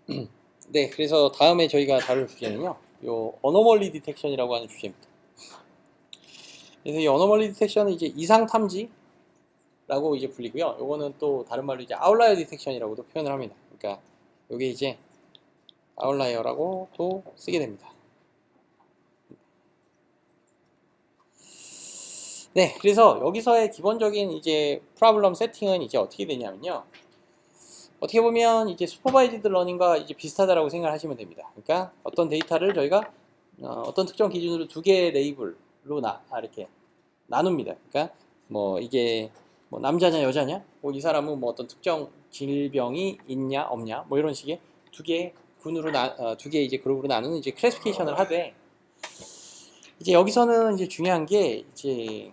네, 그래서 다음에 저희가 다룰 주제는요, 요 어노멀리 디텍션이라고 하는 주제입니다. 그래서 이 어노멀리 디텍션은 이제 이상 탐지라고 이제 불리고요. 요거는 또 다른 말로 이제 아웃라이어 디텍션이라고도 표현을 합니다. 그러니까 요게 이제 아웃라이어라고도 쓰게 됩니다. 네, 그래서 여기서의 기본적인 이제 프로블럼 세팅은 이제 어떻게 되냐면요. 어떻게 보면 이제 슈퍼바이즈드 러닝과 이제 비슷하다라고 생각하시면 됩니다. 그러니까 어떤 데이터를 저희가 어떤 특정 기준으로 두 개의 레이블로 이렇게 나눕니다. 그러니까 뭐 이게 뭐 남자냐 여자냐, 뭐 이 사람은 뭐 어떤 특정 질병이 있냐 없냐, 뭐 이런 식의 두 개의 군으로 두 개의 이제 그룹으로 나누는 이제 클래시피케이션을 하되, 이제 여기서는 이제 중요한 게 이제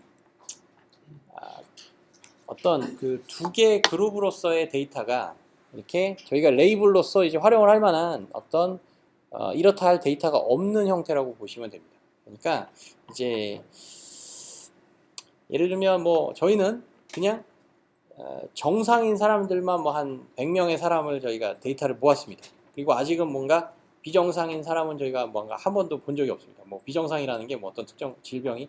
어떤 그 두 개의 그룹으로서의 데이터가 이렇게 저희가 레이블로서 이제 활용을 할 만한 어떤 이렇다 할 데이터가 없는 형태라고 보시면 됩니다. 그러니까 이제 예를 들면 뭐 저희는 그냥 정상인 사람들만 뭐 한 100명의 사람을 저희가 데이터를 모았습니다. 그리고 아직은 뭔가 비정상인 사람은 저희가 뭔가 한 번도 본 적이 없습니다. 뭐 비정상이라는 게 뭐 어떤 특정 질병이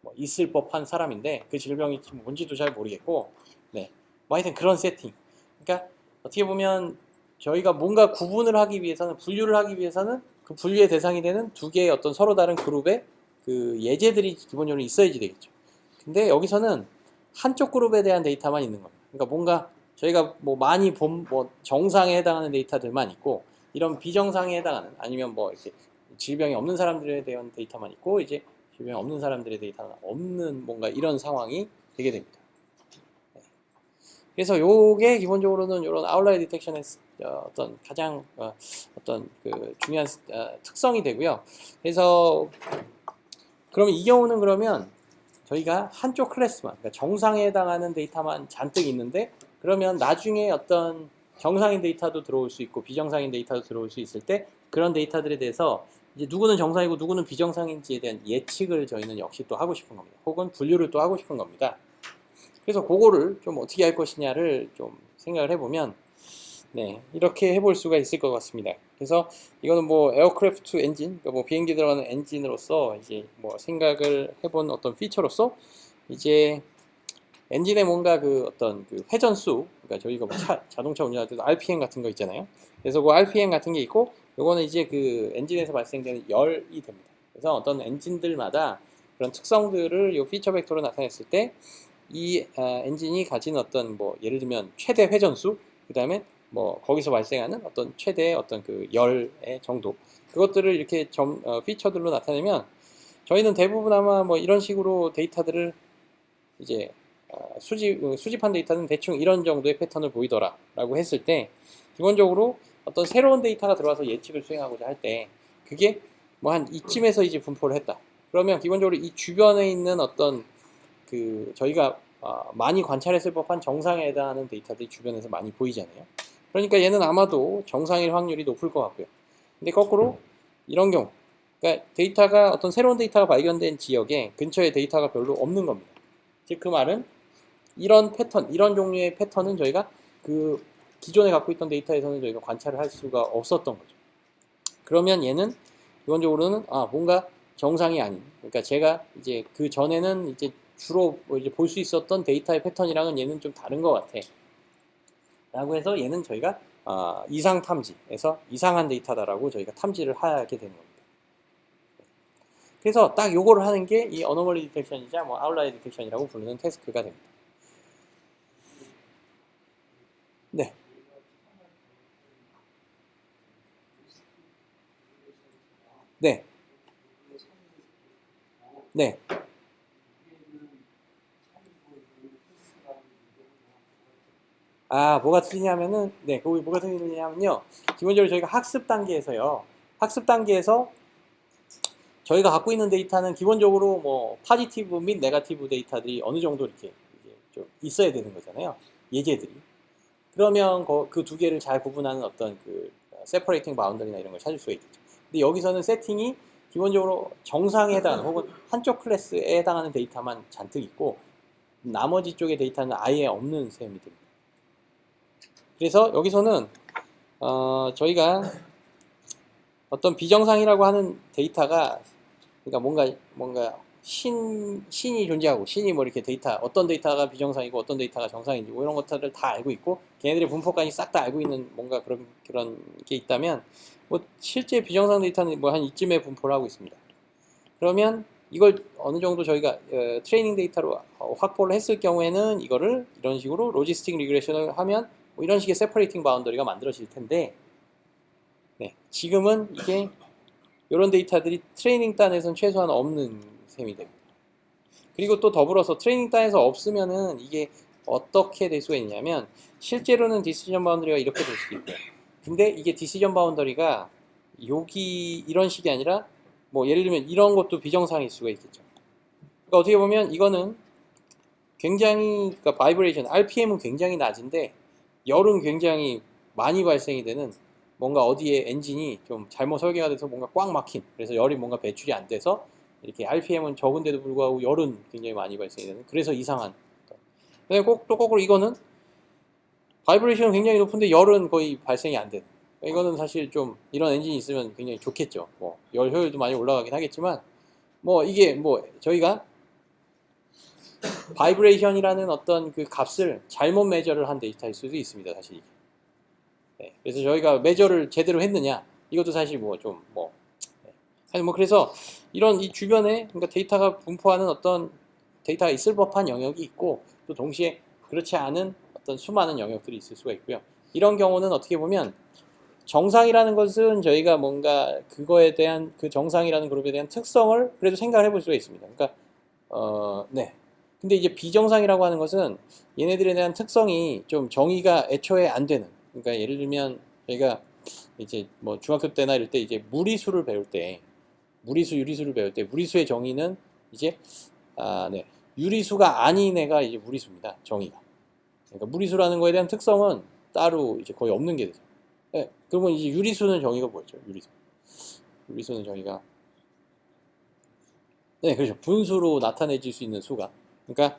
뭐 있을 법한 사람인데 그 질병이 뭔지도 잘 모르겠고, 뭐 하여튼 그런 세팅. 그러니까 어떻게 보면 저희가 뭔가 구분을 하기 위해서는, 분류를 하기 위해서는 그 분류의 대상이 되는 두 개의 어떤 서로 다른 그룹의 그 예제들이 기본적으로 있어야지 되겠죠. 근데 여기서는 한쪽 그룹에 대한 데이터만 있는 겁니다. 그러니까 뭔가 저희가 뭐 많이 본 뭐 정상에 해당하는 데이터들만 있고, 이런 비정상에 해당하는, 아니면 뭐 이렇게 질병이 없는 사람들에 대한 데이터만 있고, 이제 질병이 없는 사람들의 데이터가 없는 뭔가 이런 상황이 되게 됩니다. 그래서 요게 기본적으로는 이런 아웃라이어 디텍션의 어떤 가장 어떤 그 중요한 특성이 되고요. 그래서 그러면 이 경우는 그러면 저희가 한쪽 클래스만, 그러니까 정상에 해당하는 데이터만 잔뜩 있는데, 그러면 나중에 어떤 정상인 데이터도 들어올 수 있고 비정상인 데이터도 들어올 수 있을 때, 그런 데이터들에 대해서 이제 누구는 정상이고 누구는 비정상인지에 대한 예측을 저희는 역시 또 하고 싶은 겁니다. 혹은 분류를 또 하고 싶은 겁니다. 그래서 그거를 좀 어떻게 할 것이냐를 좀 생각을 해보면, 이렇게 해볼 수가 있을 것 같습니다. 그래서 이거는 뭐 에어크래프트 엔진, 그러니까 뭐 비행기 들어가는 엔진으로서 이제 뭐 생각을 해본 어떤 피처로서, 이제 엔진에 뭔가 그 어떤 그 회전수, 그러니까 저희가 뭐 자동차 운전할 때도 RPM 같은 거 있잖아요. 그래서 그 RPM 같은 게 있고, 요거는 이제 그 엔진에서 발생되는 열이 됩니다. 그래서 어떤 엔진들마다 그런 특성들을 요 피처 벡터로 나타냈을 때, 이 엔진이 가진 어떤 뭐 예를 들면 최대 회전수, 그 다음에 뭐 거기서 발생하는 어떤 최대의 어떤 그 열의 정도, 그것들을 이렇게 피처들로 나타내면, 저희는 대부분 아마 뭐 이런 식으로 데이터들을 이제 수집한 데이터는 대충 이런 정도의 패턴을 보이더라 라고 했을 때, 기본적으로 어떤 새로운 데이터가 들어와서 예측을 수행하고자 할 때, 그게 뭐 한 이쯤에서 이제 분포를 했다 그러면, 기본적으로 이 주변에 있는 어떤 그 저희가 많이 관찰했을 법한 정상에 해당하는 데이터들이 주변에서 많이 보이잖아요. 그러니까 얘는 아마도 정상일 확률이 높을 것 같고요. 근데 거꾸로 이런 경우, 그러니까 데이터가 어떤 새로운 데이터가 발견된 지역에 근처에 데이터가 별로 없는 겁니다. 즉 그 말은 이런 패턴, 이런 종류의 패턴은 저희가 그 기존에 갖고 있던 데이터에서는 저희가 관찰을 할 수가 없었던 거죠. 그러면 얘는 기본적으로는 뭔가 정상이 아닌, 그러니까 제가 이제 그 전에는 이제 주로 이제 볼 수 있었던 데이터의 패턴이랑은 얘는 좀 다른 것 같아 라고 해서, 얘는 저희가 이상 탐지에서 이상한 데이터다라고 저희가 탐지를 하게 되는 겁니다. 그래서 딱 요거를 하는 게 이 어노멀리 디텍션이자 뭐 아웃라이어 디텍션이라고 부르는 태스크가 됩니다. 네. 네. 네. 뭐가 틀리냐면은, 거기 뭐가 틀리냐면요. 기본적으로 저희가 학습 단계에서요. 학습 단계에서 저희가 갖고 있는 데이터는 기본적으로 뭐 파지티브 및 네거티브 데이터들이 어느 정도 이렇게 이제 좀 있어야 되는 거잖아요. 예제들이. 그러면 그 두 개를 잘 구분하는 어떤 그 세퍼레이팅 바운더리나 이런 걸 찾을 수가 있겠죠. 근데 여기서는 세팅이 기본적으로 정상에 해당하는, 혹은 한쪽 클래스에 해당하는 데이터만 잔뜩 있고, 나머지 쪽의 데이터는 아예 없는 셈이 됩니다. 그래서 여기서는 저희가 어떤 비정상이라고 하는 데이터가 그러니까 뭔가 신이 존재하고 신이 뭐 이렇게 데이터 어떤 데이터가 비정상이고 어떤 데이터가 정상인지 뭐 이런 것들을 다 알고 있고 걔네들의 분포까지 싹 다 알고 있는 뭔가 그런 게 있다면 뭐 실제 비정상 데이터는 뭐 한 이쯤에 분포를 하고 있습니다. 그러면 이걸 어느 정도 저희가 트레이닝 데이터로 확보를 했을 경우에는 이거를 이런 식으로 로지스틱 리그레션을 하면 뭐 이런 식의 세퍼레이팅 바운더리가 만들어질 텐데 네, 지금은 이게 이런 데이터들이 트레이닝 단에서는 최소한 없는 셈이 됩니다. 그리고 또 더불어서 트레이닝 단에서 없으면은 이게 어떻게 될 수가 있냐면 실제로는 디시전 바운더리가 이렇게 될 수도 있고요. 근데 이게 디시전 바운더리가 여기 이런 식이 아니라 뭐 예를 들면 이런 것도 비정상일 수가 있겠죠. 그러니까 어떻게 보면 이거는 굉장히 그러니까 바이브레이션 RPM은 굉장히 낮은데 열은 굉장히 많이 발생이 되는 뭔가 어디에 엔진이 좀 잘못 설계가 돼서 뭔가 꽉 막힌 그래서 열이 뭔가 배출이 안 돼서 이렇게 RPM은 적은데도 불구하고 열은 굉장히 많이 발생이 되는 그래서 이상한 근데 또 거꾸로 이거는 바이브레이션은 굉장히 높은데 열은 거의 발생이 안 되는 이거는 사실 좀 이런 엔진이 있으면 굉장히 좋겠죠. 뭐 열 효율도 많이 올라가긴 하겠지만 뭐 이게 뭐 저희가 바이브레이션이라는 어떤 그 값을 잘못 매저를 한 데이터일 수도 있습니다. 사실 이게. 네, 그래서 저희가 매저를 제대로 했느냐 이것도 사실 뭐 좀 뭐 사실 뭐 그래서 이런 이 주변에 그러니까 데이터가 분포하는 어떤 데이터가 있을 법한 영역이 있고 또 동시에 그렇지 않은 어떤 수많은 영역들이 있을 수가 있고요. 이런 경우는 어떻게 보면 정상이라는 것은 저희가 뭔가 그거에 대한 그 정상이라는 그룹에 대한 특성을 그래도 생각을 해볼 수가 있습니다. 그러니까 네. 근데 이제 비정상이라고 하는 것은 얘네들에 대한 특성이 좀 정의가 애초에 안 되는. 그러니까 예를 들면 저희가 이제 뭐 중학교 때나 이럴 때 이제 무리수를 배울 때 무리수, 유리수를 배울 때 무리수의 정의는 이제 네. 유리수가 아닌 애가 이제 무리수입니다. 정의가. 그러니까 무리수라는 거에 대한 특성은 따로 이제 거의 없는 게 되죠. 네. 그러면 이제 유리수는 정의가 뭐였죠? 유리수. 유리수는 정의가 네, 그렇죠. 분수로 나타내질 수 있는 수가. 그러니까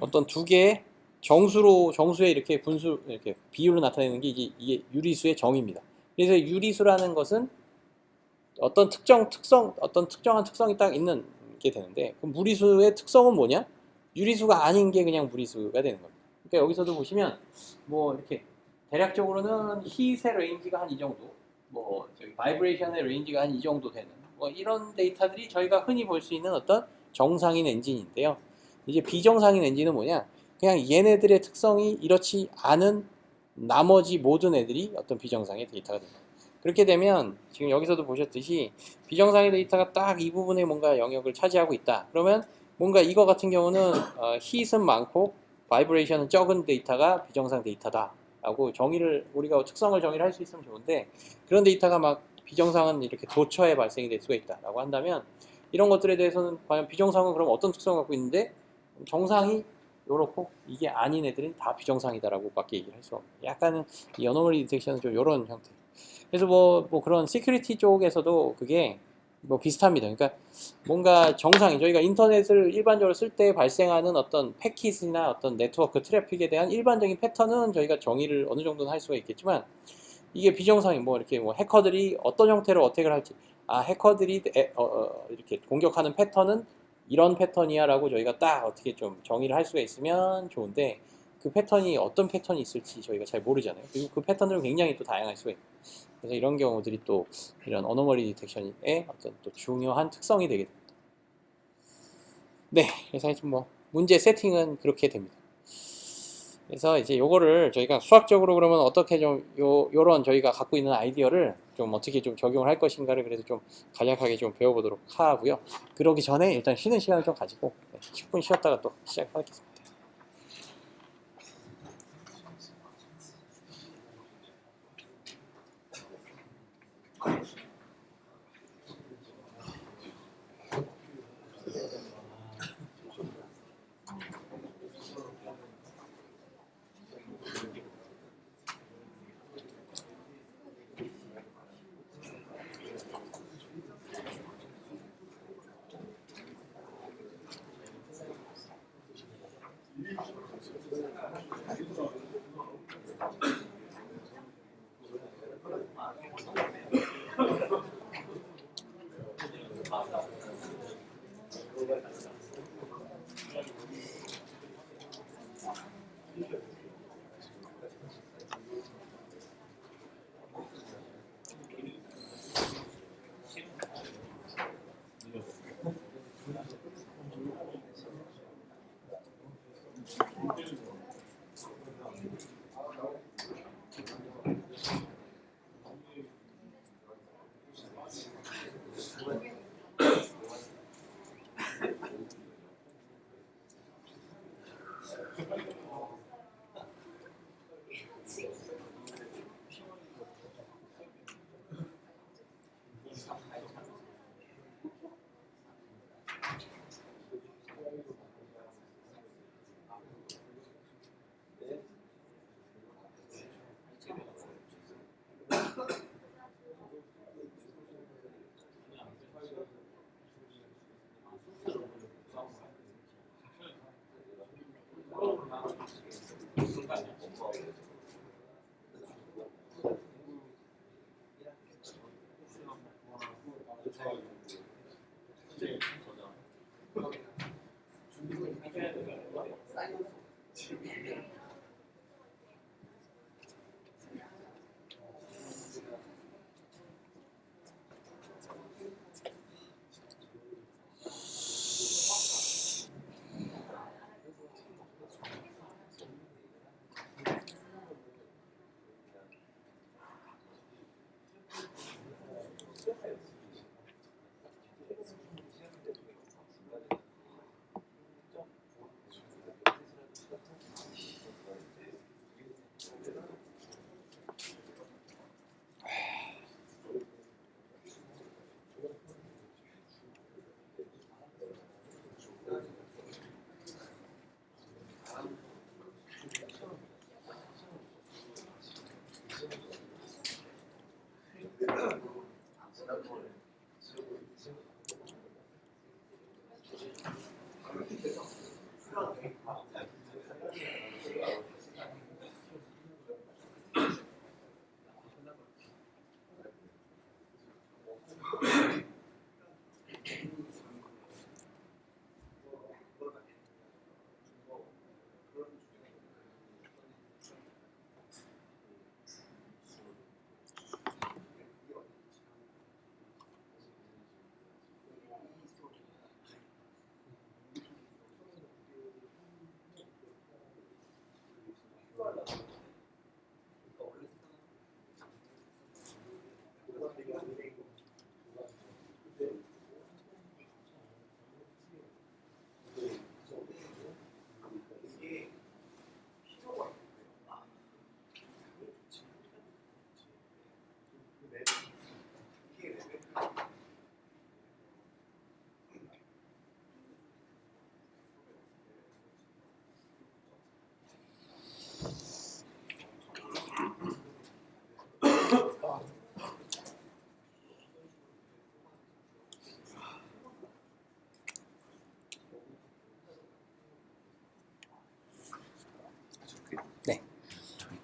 어떤 두 개의 정수에 이렇게 이렇게 비율로 나타내는 게 이게 유리수의 정의입니다. 그래서 유리수라는 것은 어떤 특정한 특성이 딱 있는 게 되는데, 그럼 무리수의 특성은 뭐냐? 유리수가 아닌 게 그냥 무리수가 되는 겁니다. 그러니까 여기서도 보시면, 뭐 이렇게 대략적으로는 hit의 레인지가 한 이 정도, 뭐 저기 바이브레이션의 레인지가 한 이 정도 되는, 뭐 이런 데이터들이 저희가 흔히 볼 수 있는 어떤 정상인 엔진인데요. 이제 비정상인 엔진은 뭐냐? 그냥 얘네들의 특성이 이렇지 않은 나머지 모든 애들이 어떤 비정상의 데이터가 됩니다. 그렇게 되면 지금 여기서도 보셨듯이 비정상의 데이터가 딱 이 부분에 뭔가 영역을 차지하고 있다. 그러면 뭔가 이거 같은 경우는 hit은 많고 바이브레이션은 적은 데이터가 비정상 데이터다. 라고 우리가 특성을 정의를 할 수 있으면 좋은데 그런 데이터가 막 비정상은 이렇게 도처에 발생이 될 수가 있다. 라고 한다면 이런 것들에 대해서는 과연 비정상은 그럼 어떤 특성을 갖고 있는데 정상이 요렇고 이게 아닌 애들은 다 비정상이다라고 밖에 얘기를 할 수 없는 약간은 이 어노멀리 디텍션은 좀 이런 형태. 그래서 뭐 그런 시큐리티 쪽에서도 그게 뭐 비슷합니다. 그러니까 뭔가 저희가 인터넷을 일반적으로 쓸 때 발생하는 어떤 패킷이나 어떤 네트워크 트래픽에 대한 일반적인 패턴은 저희가 정의를 어느 정도는 할 수가 있겠지만 이게 비정상인 뭐 이렇게 뭐 해커들이 어떤 형태로 어택을 할지 해커들이 이렇게 공격하는 패턴은 이런 패턴이야라고 저희가 딱 어떻게 좀 정의를 할 수가 있으면 좋은데 그 패턴이 어떤 패턴이 있을지 저희가 잘 모르잖아요. 그리고 그 패턴들은 굉장히 또 다양할 수가 있고 그래서 이런 경우들이 또 이런 어노멀리 디텍션의 어떤 또 중요한 특성이 되게 됩니다. 네, 그래서 하여튼 뭐 문제 세팅은 그렇게 됩니다. 그래서 이제 요거를 저희가 수학적으로 그러면 어떻게 좀 요런 저희가 갖고 있는 아이디어를 좀 어떻게 좀 적용을 할 것인가를 그래서 좀 간략하게 좀 배워보도록 하고요. 그러기 전에 일단 쉬는 시간을 좀 가지고 10분 쉬었다가 또 시작하겠습니다.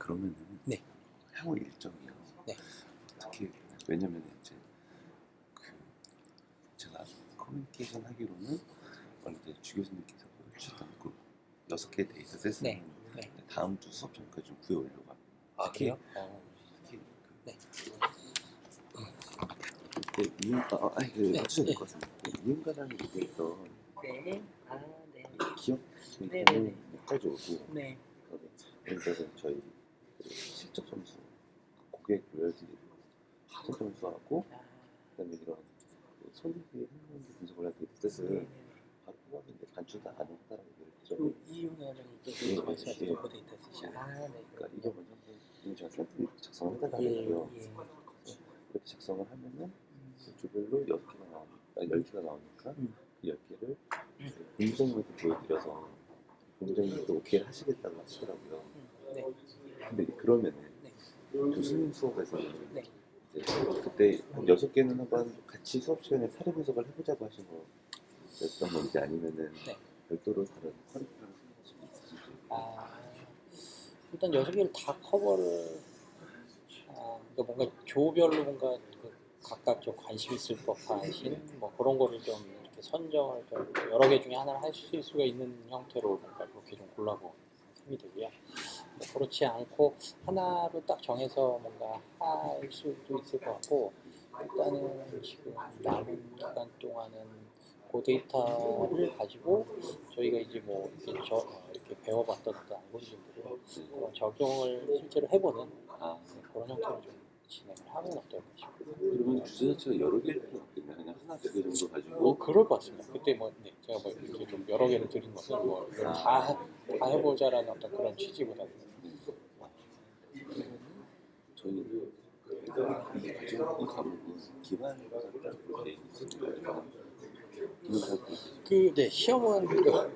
그러면은 네. 향후 일정이요. 네. 특히 왜냐면 이제 그 제가 커뮤니케이션 하기로는 원래 이제 주 교수님께서 보여주셨던 그 6개 데이터셋은 네. 네. 다음 주 수업 전까지 좀 구해오려고 합니다. 아 특히 그래요? 특히 네. 그때 네. 맞추셔야 될 것 같습니다. 이윤가당이 얘기했던 네. 아 네. 기업 네네네. 데이터를 가져오고 네. 그다음에 저희 그 실적 점수, 고객 로열티 실적 점수하고 그다음에 이런 그 손익의 행동을 분석을 할 데이터셋을 바로 뽑았는데 간추다 가능하다라고 얘기를 했죠. 이윤 과정이 또 예, 말씀하신 예. 그 데이터셋이. 아 네. 그러니까 이거 먼저 한번 제가 샘플 작성을 해달라고 예. 했고요. 예. 이렇게 작성을 하면은 주별로 6개가 나오니까 10개가 나오니까 그 10개를 공장님한테 보여드려서 공장님도 오케이 하시겠다고 하시더라고요. 네. 근데 그러면은 네. 교수님 수업에서는 네. 이제 그때 한 6개는 한번 같이 수업 시간에 사례 분석을 해보자고 하신 거였던 건지 아니면은 네. 별도로 다른 커리큘럼 생각하시고 있으신지. 아 일단 6개를 다 커버를 그러니까 뭔가 조별로 뭔가 그 각각 좀 관심 있을 법하신 뭐 그런 거를 좀 이렇게 선정을 좀 여러 개 중에 하나를 하실 수가 있는 형태로 뭔가 그렇게 좀 골라보 생각이 되고요. 뭐 그렇지 않고 하나로 딱 정해서 뭔가 할 수도 있을 것 같고 일단은 지금 남은 기간 동안은 그 데이터를 가지고 저희가 이제 뭐 이렇게 배워봤던 어떤 알고리즘들을 적용을 실제로 해보는 그런 형태로 좀 진행을 하면 어떨까 싶어요. 그러면 주제 자체가 여러 개일 필요 없겠네. 그냥 하나, 두 개 정도 가지고. 그럴 것 같습니다. 그때 뭐 네, 제가 뭐 이렇게 좀 여러 개를 드린 것은 뭐 이걸 다 해보자라는 어떤 그런 취지보다는 저희는 이 과정, 이 과목은 기말고사라고 돼 있습니다. 네, 시험은 그래도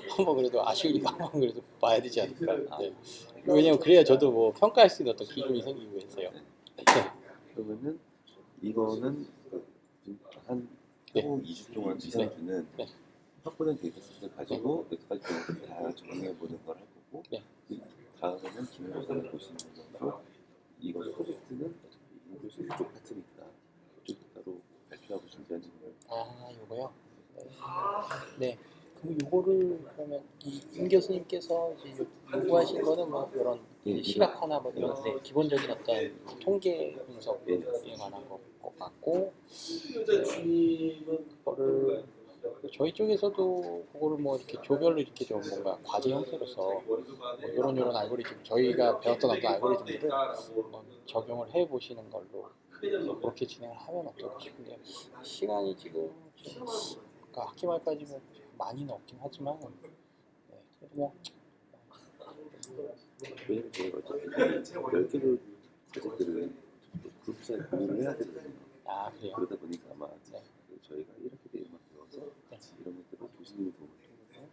한번 그래도 아쉬우니까 한번 그래도 봐야 되지 않을까. 네. 왜냐면 그래야 저도 뭐 평가할 수 있는 어떤 기준이 생기고 해서요. 네. 그러면은 이거는 한 향후 2주 동안 이상주는 네. 확보된 데이터셋을 가지고 여기까지 다 정리해보는 걸 할 거고 네. 다음에는 기말고사를 보시는 거고 이거 프로젝트는 어차피 교수 이쪽 파트니까 그쪽 따로 발표하고 준비한 질문을 요거요? 네. 그럼 요거를 그러면 임 교수님께서 이제 요구하신 거는 뭐 이런 시각화나 뭐 이런 기본적인 어떤 통계 분석에 관한 것 같고 그거를 저희 쪽에서도 그거를 뭐 이렇게 조별로 이렇게 좀 뭔가 과제 형태로서 뭐 이런 알고리즘 저희가 배웠던 어떤 알고리즘들을 적용을 해 보시는 걸로 그렇게 진행을 하면 어떨까 싶은데 시간이 지금 좀 그러니까 학기 말까지 뭐 많이는 없긴 하지만 그래도 뭐 왜냐면 저희가 어차피 10개를 과제들을 그룹사에 공유를 해야 되거든요. 그래요? 그러다 보니까 아마 네. 저희가 이렇게 내용만 배워서 이런 것들을 교수님의 도움을 통해서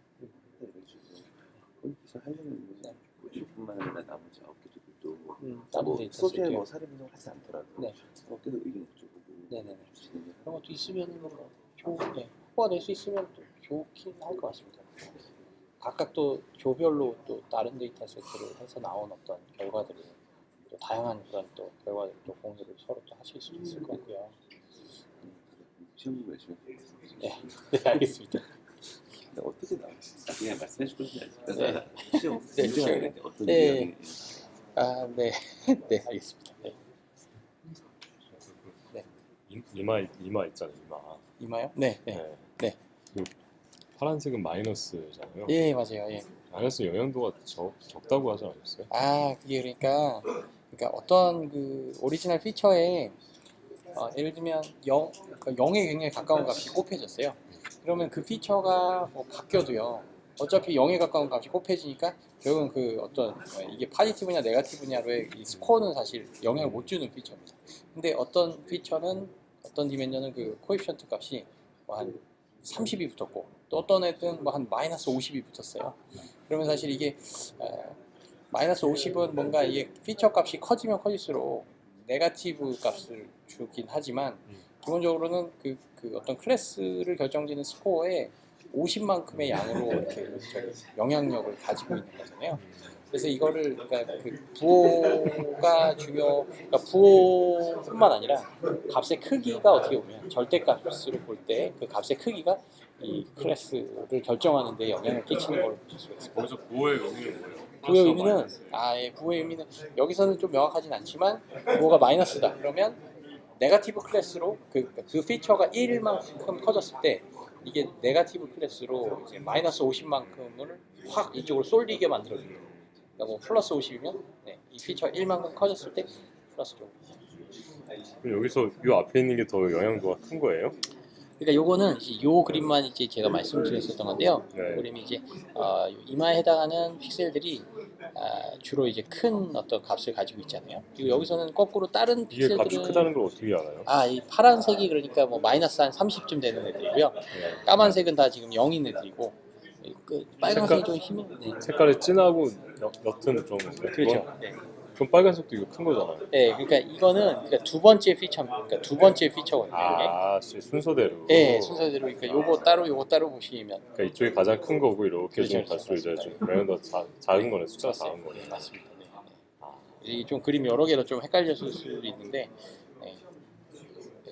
이런 식으로 커뮤니케이션 하려면 뭐 이것뿐만 아니라 나머지 9개들도 뭐 소재 뭐 사례 분석을 하지 않더라도 계속 의견 여쭤보고 네네네. 그런 것도 있으면 뭐 효과가 낼 수 있으면 또 좋긴 할 것 같습니다. 각각 또 조별로 또 다른 데이터 세트를 해서 나온 어떤 결과들을 또 다양한 그런 또 결과들을 또 공유를 서로 또 하실 수 있을 것 같고요. 시험 열심히 하겠습니다. 네, 알겠습니다. 어떻게 나오실지 그냥 말씀해 주시면 알겠습니다. 네. 시험 네, 인증하게 어떤 네. 유형이 네. 네, 알겠습니다. 네. 이마 있잖아요, 이마. 이마요? 네, 네. 네. 그 파란색은 마이너스잖아요. 예, 맞아요. 예. 마이너스 영향도가 적다고 하지 않았어요? 그게 그러니까 어떤 그 오리지널 피처에 예를 들면 0에 굉장히 가까운 값이 곱해졌어요. 그러면 그 피처가 뭐 바뀌어도요. 어차피 0에 가까운 값이 곱해지니까 결국은 그 어떤 이게 파지티브냐 네거티브냐로의 이 스코어는 사실 영향을 못 주는 피처입니다. 근데 어떤 피처는 어떤 디멘전은 그 코에피션트 값이 뭐 한 30이 붙었고 또 어떤 애들은 뭐 한 마이너스 50이 붙었어요. 그러면 사실 이게 마이너스 50은 뭔가 이게 피처 값이 커지면 커질수록 네거티브 값을 주긴 하지만 기본적으로는 그 어떤 클래스를 결정짓는 스코어에 50만큼의 양으로 이렇게 영향력을 가지고 있는 거잖아요. 그래서 이거를 그러니까 그 부호가 그러니까 부호뿐만 아니라 값의 크기가 어떻게 보면 절대값으로 볼 때 그 값의 크기가 이 클래스를 결정하는 데 영향을 끼치는 걸 보실 수가 있습니다. 거기서 부호의 의미는 뭐예요? 부호의 의미는 부호의 의미는 여기서는 좀 명확하진 않지만 부호가 마이너스다. 그러면 네거티브 클래스로 그 피처가 1만큼 커졌을 때 이게 네거티브 클래스로 이제 마이너스 50만큼을 확 이쪽으로 쏠리게 만들어줍니다. 그러니까 뭐 플러스 50이면 이 피처가 1만큼 커졌을 때 플러스 쪽. 그럼 여기서 이 앞에 있는 게 더 영향도가 큰 거예요? 그러니까 요거는 이제 요 그림만 이제 제가 말씀드렸었던 건데요. 네. 그림이 이제 이마에 해당하는 픽셀들이 주로 이제 큰 어떤 값을 가지고 있잖아요. 그리고 여기서는 거꾸로 다른 이게 값이 픽셀들은 크다는 걸 어떻게 알아요? 이 파란색이 그러니까 뭐 마이너스 한 30쯤 되는 애들이고요. 네. 까만색은 다 지금 0인 애들이고 그 빨간색이 좀 힘이 색깔이 진하고 옅은 좀 그렇죠. 그럼 빨간색도 이거 큰 거잖아요. 네, 그러니까 이거는 그러니까 두 번째 피처거든요. 이게. 순서대로. 네, 순서대로 그러니까 요거 따로 보시면 그러니까 이쪽이 가장 큰 거고 이렇게 좀 그렇죠. 갈수록 이제 좀 영향도 작은 거네. 숫자가 작은 거네. 맞습니다. 네. 이게 좀 그림 여러 개로 좀 헷갈렸을 수도 있는데,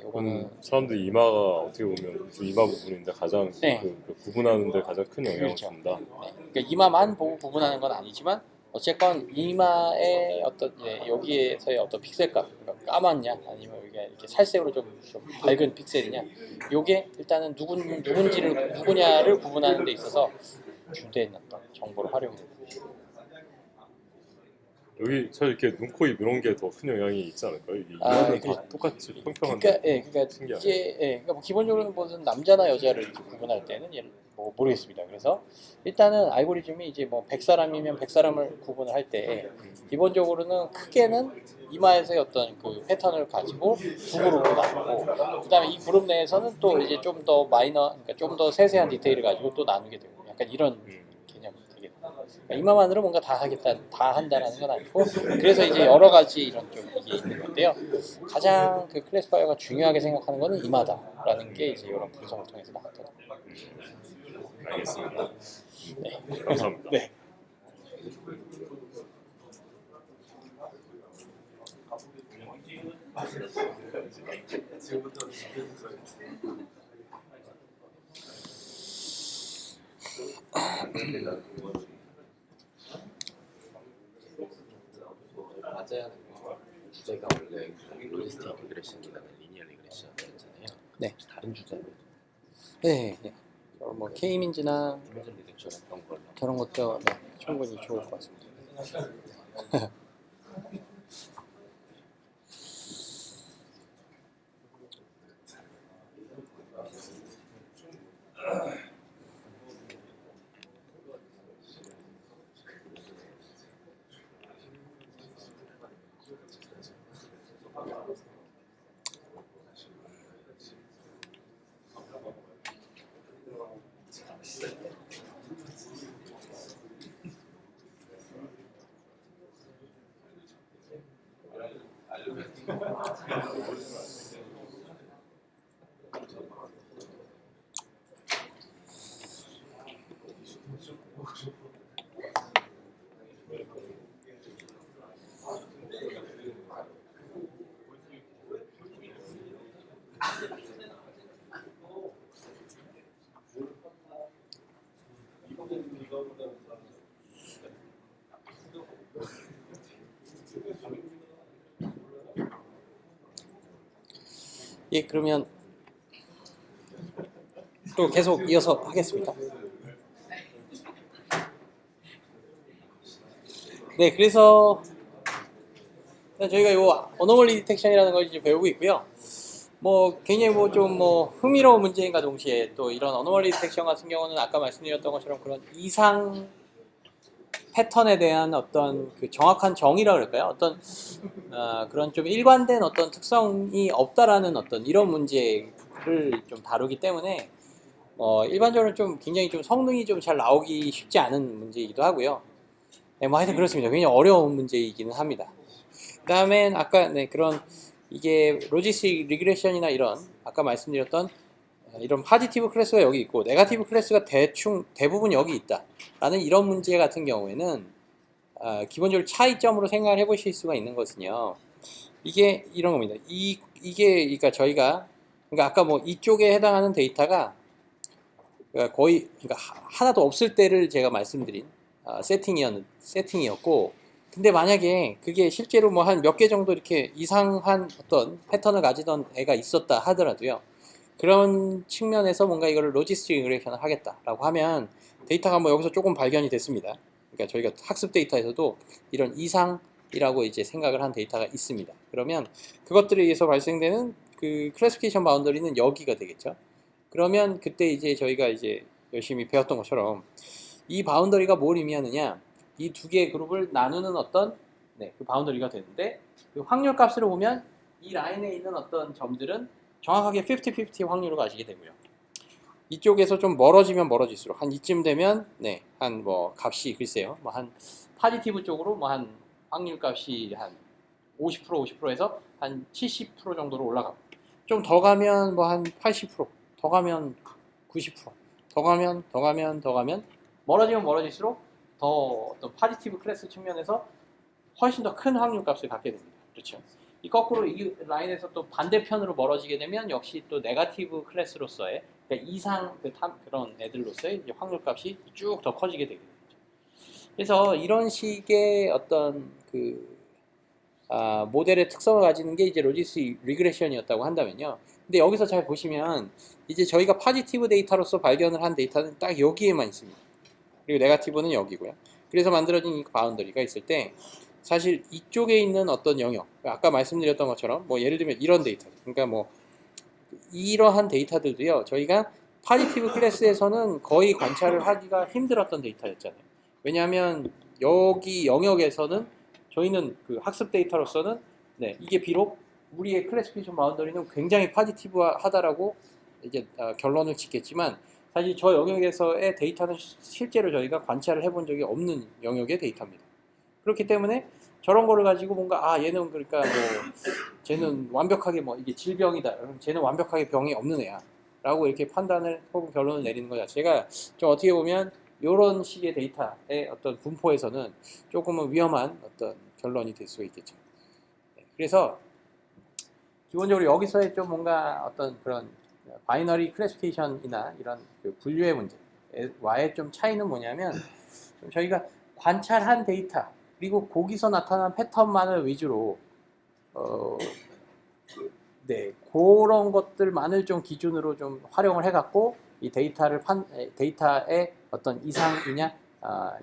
요거는 사람들이 이마가 어떻게 보면 좀 이마 부분인데 가장 네. 그 구분하는데 가장 큰 영향을 그렇죠. 준다. 그러니까 이마만 보고 구분하는 건 아니지만 어쨌건 이마의 어떤 여기에서의 어떤 픽셀값, 그러니까 까맣냐 아니면 이게 이렇게 살색으로 좀 밝은 픽셀이냐, 요게 일단은 누구냐를 구분하는 데 있어서 주된 어떤 정보를 활용해요. 여기 사실 이렇게 눈, 코, 입 이런 게 더 큰 영향이 있지 않을까요? 이게 이마는 다 똑같이 평평한데. 그러니까 이제 그러니까 뭐 기본적으로는 무슨 남자나 여자를 이렇게 구분할 때는 뭐 모르겠습니다. 그래서 일단은 알고리즘이 이제 뭐 100사람이면 100사람을 구분을 할 때 기본적으로는 크게는 이마에서의 어떤 그 패턴을 가지고 두 그룹으로 나누고, 그다음에 이 그룹 내에서는 또 이제 좀 더 그러니까 좀 더 세세한 디테일을 가지고 또 나누게 되고, 약간 이런 개념이 되게. 그러니까 이마만으로 뭔가 다 한다라는 건 아니고, 그래서 이제 여러 가지 이런 좀 이게 있는 건데요. 가장 그 클래스파이어가 중요하게 생각하는 거는 이마다라는 게 이제 이런 분석을 통해서 나왔거든요. 알겠습니다. 네, 감사합니다. 네. 맞아야 하는 거. 주제가 원래 로지스틱 리그레션이라는 리니어 리그레션이잖아요. 네. 다른 주제는 네. 뭐 K민즈나 이미전 리덕션 그런 걸로. 저런 것도 충분히 좋을 것 같습니다. 그러면 또 계속 이어서 하겠습니다. 네, 그래서 저희가 요 어노멀리 디텍션이라는 걸 이제 배우고 있고요. 뭐 굉장히 뭐 좀 흥미로운 문제인가 동시에 또 이런 어노멀리 디텍션 같은 경우는 아까 말씀드렸던 것처럼 그런 이상 패턴에 대한 어떤 그 정확한 정의라 그럴까요? 어떤 그런 좀 일관된 어떤 특성이 없다라는 어떤 이런 문제를 좀 다루기 때문에 일반적으로 좀 굉장히 좀 성능이 좀 잘 나오기 쉽지 않은 문제이기도 하고요. 네, 뭐 하여튼 그렇습니다. 굉장히 어려운 문제이기는 합니다. 그 다음엔 아까 그런 이게 로지스틱 리그레션이나 이런 아까 말씀드렸던 이런 파지티브 클래스가 여기 있고 네거티브 클래스가 대부분 여기 있다 라는 이런 문제 같은 경우에는 기본적으로 차이점으로 생각을 해보실 수가 있는 것은요. 이게 이런 겁니다. 이게 그러니까 저희가 그러니까 아까 뭐 이쪽에 해당하는 데이터가 그러니까 거의 그러니까 하나도 없을 때를 제가 말씀드린 세팅이었고, 근데 만약에 그게 실제로 뭐 한 몇 개 정도 이렇게 이상한 어떤 패턴을 가지던 애가 있었다 하더라도요, 그런 측면에서 뭔가 이거를 로지스틱 리그레이션을 하겠다라고 하면 데이터가 뭐 여기서 조금 발견이 됐습니다. 그러니까 저희가 학습 데이터에서도 이런 이상이라고 이제 생각을 한 데이터가 있습니다. 그러면 그것들에 의해서 발생되는 그 클래시피케이션 바운더리는 여기가 되겠죠. 그러면 그때 이제 저희가 이제 열심히 배웠던 것처럼 이 바운더리가 뭘 의미하느냐, 이 두 개의 그룹을 나누는 어떤 그 바운더리가 되는데, 그 확률 값으로 보면 이 라인에 있는 어떤 점들은 정확하게 50-50 확률로 가시게 되고요. 이쪽에서 좀 멀어지면 멀어질수록 한 이쯤 되면 한 뭐 값이 글쎄요, 뭐 한 파지티브 쪽으로 뭐 한 확률 값이 한 50%에서 한 70% 정도로 올라가고, 좀 더 가면 뭐 한 80%, 더 가면 90%, 더 가면 멀어지면 멀어질수록 더 어떤 파지티브 클래스 측면에서 훨씬 더 큰 확률 값을 갖게 됩니다. 그렇죠. 이 거꾸로 이 라인에서 또 반대편으로 멀어지게 되면 역시 또 네거티브 클래스로서의, 그러니까 이상 그런 애들로서의 이제 확률 값이 쭉 더 커지게 되게 되죠. 그래서 이런 식의 어떤 모델의 특성을 가지는 게 이제 로지스틱 리그레션이었다고 한다면요. 근데 여기서 잘 보시면 이제 저희가 파지티브 데이터로서 발견을 한 데이터는 딱 여기에만 있습니다. 그리고 네거티브는 여기고요. 그래서 만들어진 이 바운더리가 있을 때 사실 이쪽에 있는 어떤 영역, 아까 말씀드렸던 것처럼 뭐 예를 들면 이런 데이터, 그러니까 뭐 이러한 데이터들도요, 저희가 파지티브 클래스에서는 거의 관찰을 하기가 힘들었던 데이터였잖아요. 왜냐하면 여기 영역에서는 저희는 그 학습 데이터로서는 이게 비록 우리의 클래시피케이션 바운더리는 굉장히 파지티브하다라고 이제 결론을 짓겠지만, 사실 저 영역에서의 데이터는 실제로 저희가 관찰을 해본 적이 없는 영역의 데이터입니다. 그렇기 때문에 저런 거를 가지고 뭔가 얘는 그러니까 뭐 쟤는 완벽하게 뭐 이게 질병이다, 쟤는 완벽하게 병이 없는 애야 라고 이렇게 판단을 혹은 결론을 내리는 것 자체가 좀 어떻게 보면 이런 식의 데이터의 어떤 분포에서는 조금은 위험한 어떤 결론이 될 수 있겠죠. 그래서 기본적으로 여기서의 좀 뭔가 어떤 그런 바이너리 클래시피케이션이나 이런 그 분류의 문제와의 좀 차이는 뭐냐면, 좀 저희가 관찰한 데이터 그리고 거기서 나타난 패턴만을 위주로 그런 것들만을 좀 기준으로 좀 활용을 해갖고 이 데이터의 어떤 이상이냐,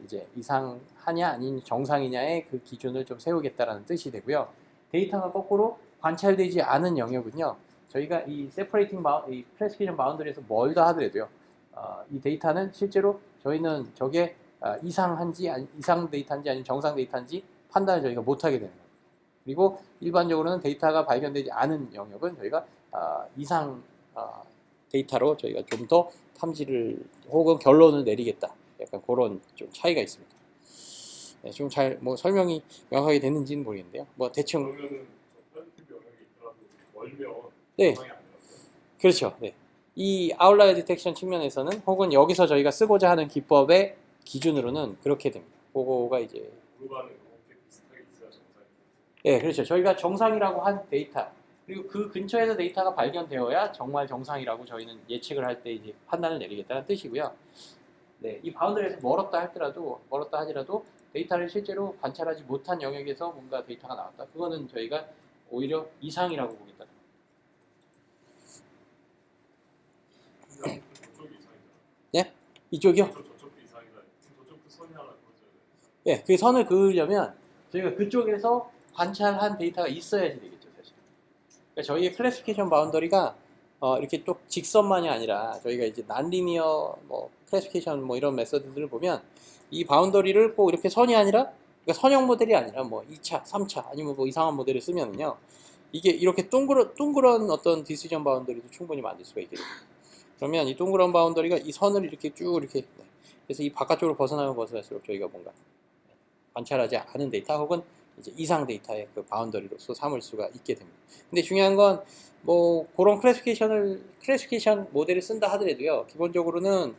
이제 이상하냐 아닌 정상이냐의 그 기준을 좀 세우겠다라는 뜻이 되고요. 데이터가 거꾸로 관찰되지 않은 영역은요, 저희가 이 이 클래시피케이션 바운더리에서 멀다 하더라도요, 이 데이터는 실제로 저희는 저게 이상 데이터인지 아니면 정상 데이터인지 판단을 저희가 못하게 되는 거예요. 그리고 일반적으로는 데이터가 발견되지 않은 영역은 저희가 이상 데이터로 저희가 좀 더 탐지를 혹은 결론을 내리겠다, 약간 그런 좀 차이가 있습니다. 좀 잘 뭐 설명이 명확하게 됐는지는 모르겠는데요. 뭐 대충 그러면은 파지티브 영역이 있더라도 멀면 네, 정상이 아니라고요? 그렇죠. 이 아웃라이어 디텍션 측면에서는 혹은 여기서 저희가 쓰고자 하는 기법의 기준으로는 그렇게 됩니다. 그거가 이제 오르반은 그렇게 비슷하게 있어야 정상이. 그렇죠. 저희가 정상이라고 한 데이터, 그리고 그 근처에서 데이터가 발견되어야 정말 정상이라고 저희는 예측을 할 때 이제 판단을 내리겠다는 뜻이고요. 이 바운더리에서 멀었다 하더라도 데이터를 실제로 관찰하지 못한 영역에서 뭔가 데이터가 나왔다, 그거는 저희가 오히려 이상이라고 보겠다. 저쪽이 이상이잖아. 네? 이쪽이요? 저쪽도 이상이다. 저쪽도 선이 하나 그어져야 돼. 그 선을 그으려면 저희가 그쪽에서 관찰한 데이터가 있어야지 되겠죠, 사실. 그러니까 저희의 클래시피케이션 바운더리가 이렇게 또 직선만이 아니라 저희가 이제 난리니어 뭐 클래시피케이션 뭐 이런 메서드들을 보면 이 바운더리를 꼭 이렇게 선이 아니라, 그러니까 선형 모델이 아니라 뭐 2차, 3차 아니면 뭐 이상한 모델을 쓰면은요, 이게 이렇게 둥그런 어떤 디시전 바운더리도 충분히 만들 수가 있게 됩니다. 그러면 이 동그란 바운더리가 이 선을 이렇게 쭉 이렇게 그래서 이 바깥쪽으로 벗어나면 벗어날수록 저희가 뭔가 관찰하지 않은 데이터 혹은 이제 이상 데이터의 그 바운더리로서 삼을 수가 있게 됩니다. 근데 중요한 건 뭐 그런 클래시피케이션 모델을 쓴다 하더라도요, 기본적으로는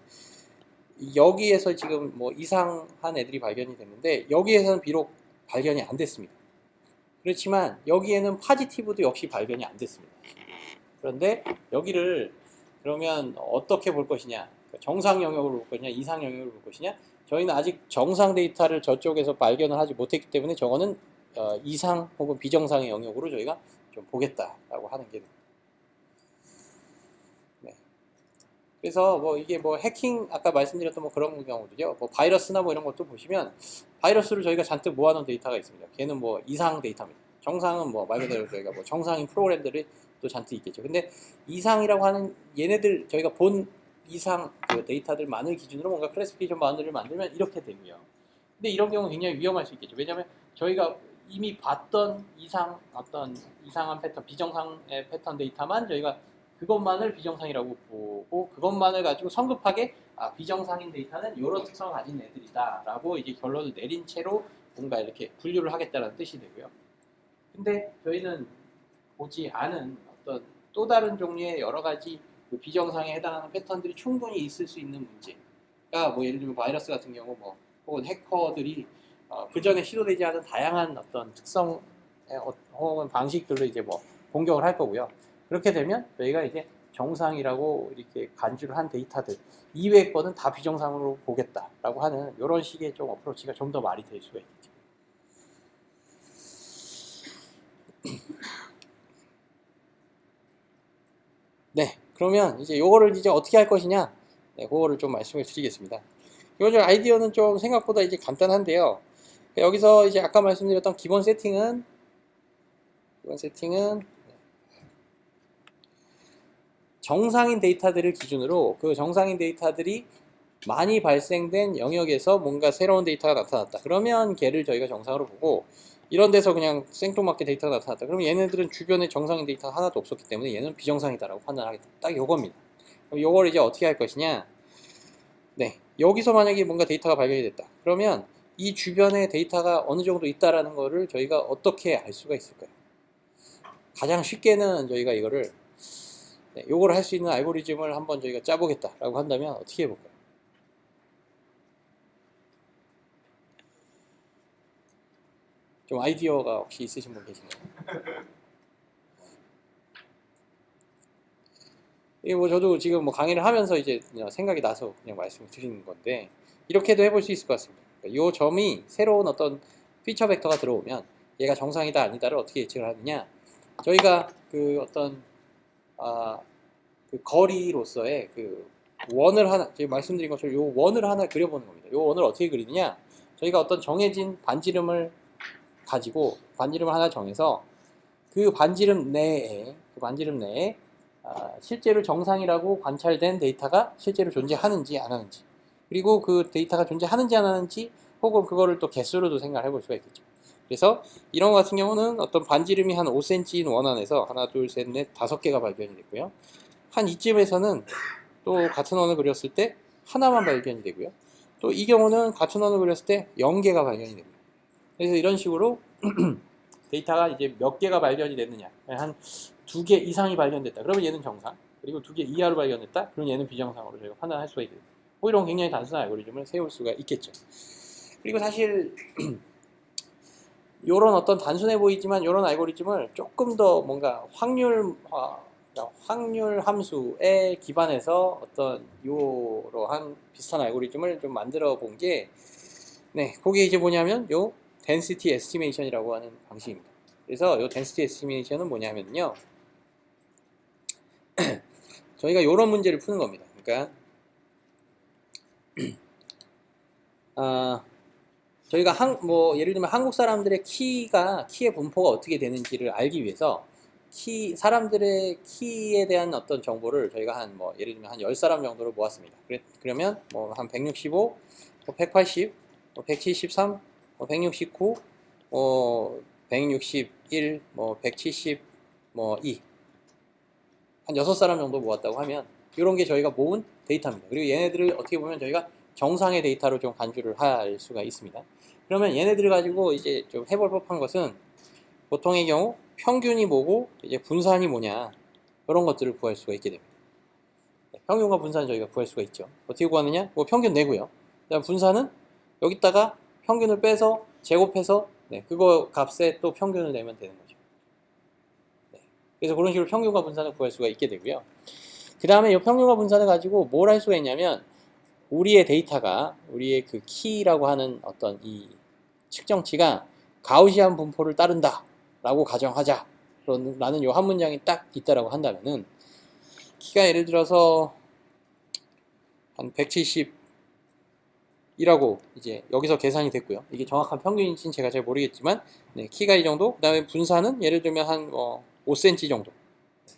여기에서 지금 뭐 이상한 애들이 발견이 됐는데 여기에서는 비록 발견이 안 됐습니다. 그렇지만 여기에는 파지티브도 역시 발견이 안 됐습니다. 그런데 여기를 그러면 어떻게 볼 것이냐, 정상 영역으로 볼 것이냐, 이상 영역으로 볼 것이냐. 저희는 아직 정상 데이터를 저쪽에서 발견을 하지 못했기 때문에 저거는 이상 혹은 비정상의 영역으로 저희가 좀 보겠다라고 하는 게 됩니다. 네. 그래서 뭐 이게 뭐 해킹 아까 말씀드렸던 뭐 그런 경우도요. 뭐 바이러스나 뭐 이런 것도 보시면 바이러스를 저희가 잔뜩 모아놓은 데이터가 있습니다. 걔는 뭐 이상 데이터입니다. 정상은 뭐 말 그대로 저희가 뭐 정상인 프로그램들이 또 잔뜩 있겠죠. 근데 이상이라고 하는 얘네들 저희가 본 이상 그 데이터들만을 기준으로 뭔가 클래시피케이션 바운더리를 만들면 이렇게 되고요. 근데 이런 경우는 굉장히 위험할 수 있겠죠. 왜냐하면 저희가 이미 봤던 어떤 이상한 패턴, 비정상의 패턴 데이터만 저희가 그것만을 비정상이라고 보고 그것만을 가지고 성급하게 비정상인 데이터는 이런 특성을 가진 애들이다라고 이제 결론을 내린 채로 뭔가 이렇게 분류를 하겠다는 뜻이 되고요. 근데 저희는 보지 않은 어떤 또 다른 종류의 여러 가지 그 비정상에 해당하는 패턴들이 충분히 있을 수 있는 문제가 뭐 예를 들면 바이러스 같은 경우 뭐 혹은 해커들이 그 전에 시도되지 않은 다양한 어떤 특성 혹은 방식들로 이제 뭐 공격을 할 거고요. 그렇게 되면 저희가 이제 정상이라고 이렇게 간주를 한 데이터들 이외의 거는 다 비정상으로 보겠다라고 하는 이런 식의 좀 어프로치가 좀 더 말이 될 수가 있겠죠. 네, 그러면 이제 요거를 이제 어떻게 할 것이냐, 네, 그거를 좀 말씀을 드리겠습니다. 요 아이디어는 좀 생각보다 이제 간단한데요. 여기서 이제 아까 말씀드렸던 기본 세팅은 정상인 데이터들을 기준으로 그 정상인 데이터들이 많이 발생된 영역에서 뭔가 새로운 데이터가 나타났다. 그러면 걔를 저희가 정상으로 보고 이런 데서 그냥 생뚱맞게 데이터가 나타났다. 그러면 얘네들은 주변에 정상인 데이터가 하나도 없었기 때문에 얘는 비정상이다라고 판단하겠다. 딱 요겁니다. 그럼 요걸 이제 어떻게 할 것이냐? 네, 여기서 만약에 뭔가 데이터가 발견이 됐다. 그러면 이 주변에 데이터가 어느 정도 있다라는 거를 저희가 어떻게 알 수가 있을까요? 가장 쉽게는 저희가 이거를 요걸 할 수 있는 알고리즘을 한번 저희가 짜보겠다라고 한다면 어떻게 해볼까요? 좀 아이디어가 혹시 있으신 분 계신가요? 이게 뭐 저도 지금 뭐 강의를 하면서 이제 그냥 생각이 나서 그냥 말씀을 드리는 건데 이렇게도 해볼 수 있을 것 같습니다. 그러니까 이 점이 새로운 어떤 피처 벡터가 들어오면 얘가 정상이다 아니다를 어떻게 예측을 하느냐? 저희가 그 어떤 그 거리로서의 그 원을 하나, 제가 말씀드린 것처럼 이 원을 하나 그려보는 겁니다. 이 원을 어떻게 그리느냐? 저희가 어떤 정해진 반지름을 가지고 반지름을 하나 정해서 그 반지름 내에 실제로 정상이라고 관찰된 데이터가 실제로 존재하는지 안 하는지, 그리고 그 데이터가 존재하는지 안 하는지 혹은 그거를 또 개수로도 생각을 해볼 수가 있겠죠. 그래서 이런 것 같은 경우는 어떤 반지름이 한 5cm인 원 안에서 하나, 둘, 셋, 넷, 5개가 발견이 됐고요. 한 이쯤에서는 또 같은 원을 그렸을 때 하나만 발견이 되고요. 또 이 경우는 같은 원을 그렸을 때 0개가 발견이 됩니다. 그래서 이런 식으로 데이터가 이제 몇 개가 발견이 됐느냐, 한 2개 이상이 발견됐다. 그러면 얘는 정상. 그리고 2개 이하로 발견됐다. 그럼 얘는 비정상으로 저희가 판단할 수가 있겠죠. 뭐 이런 굉장히 단순한 알고리즘을 세울 수가 있겠죠. 그리고 사실 이런 어떤 단순해 보이지만 이런 알고리즘을 조금 더 뭔가 확률 함수에 기반해서 어떤 이러한 비슷한 알고리즘을 좀 만들어 본 게, 네, 그게 이제 뭐냐면 요 density estimation이라고 하는 방식입니다. 그래서 요 density estimation은 뭐냐면요, 저희가 이런 문제를 푸는 겁니다. 그러니까 저희가 뭐 예를 들면 한국 사람들의 키의 분포가 어떻게 되는지를 알기 위해서 사람들의 키에 대한 어떤 정보를 저희가 한 뭐 예를 들면 한 10사람 정도로 모았습니다. 그러면 뭐 한 165, 180, 173, 169, 161, 170, 2. 한 6사람 정도 모았다고 하면 이런 게 저희가 모은 데이터입니다. 그리고 얘네들을 어떻게 보면 저희가 정상의 데이터로 좀 간주를 할 수가 있습니다. 그러면 얘네들을 가지고 이제 좀 해볼 법한 것은 보통의 경우 평균이 뭐고 이제 분산이 뭐냐, 이런 것들을 구할 수가 있게 됩니다. 평균과 분산을 저희가 구할 수가 있죠. 어떻게 구하느냐? 뭐 평균 내고요. 그다음 분산은 여기다가 평균을 빼서 제곱해서 그거 값에 또 평균을 내면 되는 거죠. 그래서 그런 식으로 평균과 분산을 구할 수가 있게 되고요. 그 다음에 이 평균과 분산을 가지고 뭘 할 수가 있냐면 우리의 데이터가 우리의 그 키라고 하는 어떤 이 측정치가 가우시안 분포를 따른다 라고 가정하자 라는 요 한 문장이 딱 있다라고 한다면은 키가 예를 들어서 한 170이라고 이제 여기서 계산이 됐고요. 이게 정확한 평균인지는 제가 잘 모르겠지만 키가 이 정도. 그 다음에 분산은 예를 들면 한 5cm 정도.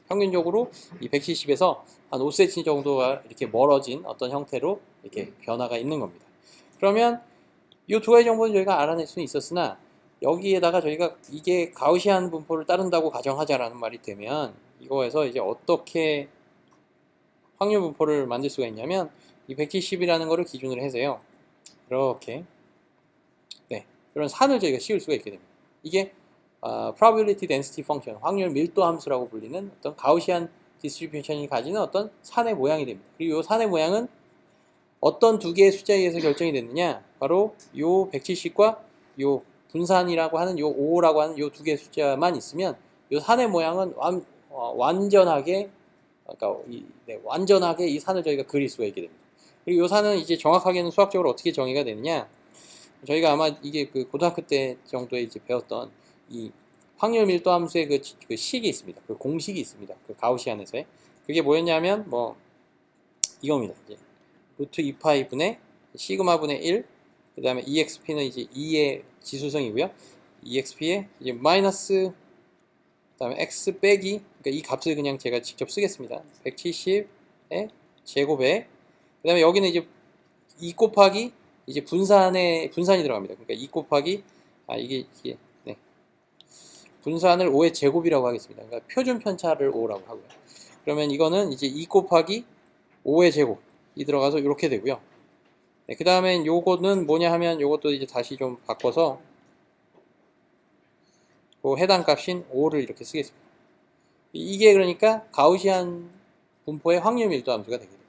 평균적으로 이 170에서 한 5cm 정도가 이렇게 멀어진 어떤 형태로 이렇게 변화가 있는 겁니다. 그러면 이 두 가지 정보는 저희가 알아낼 수는 있었으나 여기에다가 저희가 이게 가우시안 분포를 따른다고 가정하자라는 말이 되면 이거에서 이제 어떻게 확률 분포를 만들 수가 있냐면 이 170이라는 거를 기준으로 해서요. 이렇게 이런 산을 저희가 씌울 수가 있게 됩니다. 이게 probability density function, 확률 밀도 함수라고 불리는 어떤 가우시안 디스트리뷰션이 가지는 어떤 산의 모양이 됩니다. 그리고 이 산의 모양은 어떤 두 개의 숫자에 의해서 결정이 됐느냐? 바로 요 170과 요 분산이라고 하는 요 5라고 하는 요 두 개의 숫자만 있으면 요 산의 모양은 완전하게 완전하게 이 산을 저희가 그릴 수가 있게 됩니다. 그리고 요 산은 이제 정확하게는 수학적으로 어떻게 정의가 되느냐? 저희가 아마 이게 그 고등학교 때 정도에 이제 배웠던 이 확률 밀도 함수의 그 식이 있습니다. 그 공식이 있습니다. 그 가우시안에서의 그게 뭐였냐면 뭐 이겁니다. 이제 루트 2파이 분의 시그마 분의 1, 그 다음에 EXP는 이제 2의 지수성이고요. EXP에 이제 마이너스, 그 다음에 X 빼기, 그러니까 이 값을 그냥 제가 직접 쓰겠습니다. 170의 제곱에, 그 다음에 여기는 이제 2 곱하기, 이제 분산이 들어갑니다. 그러니까 2 곱하기, 분산을 5의 제곱이라고 하겠습니다. 그러니까 표준 편차를 5라고 하고요. 그러면 이거는 이제 2 곱하기 5의 제곱이 들어가서 이렇게 되고요. 그 다음에 요거는 뭐냐 하면 요것도 이제 다시 좀 바꿔서 그 해당 값인 5를 이렇게 쓰겠습니다. 이게 그러니까 가우시안 분포의 확률 밀도 함수가 되게 됩니다.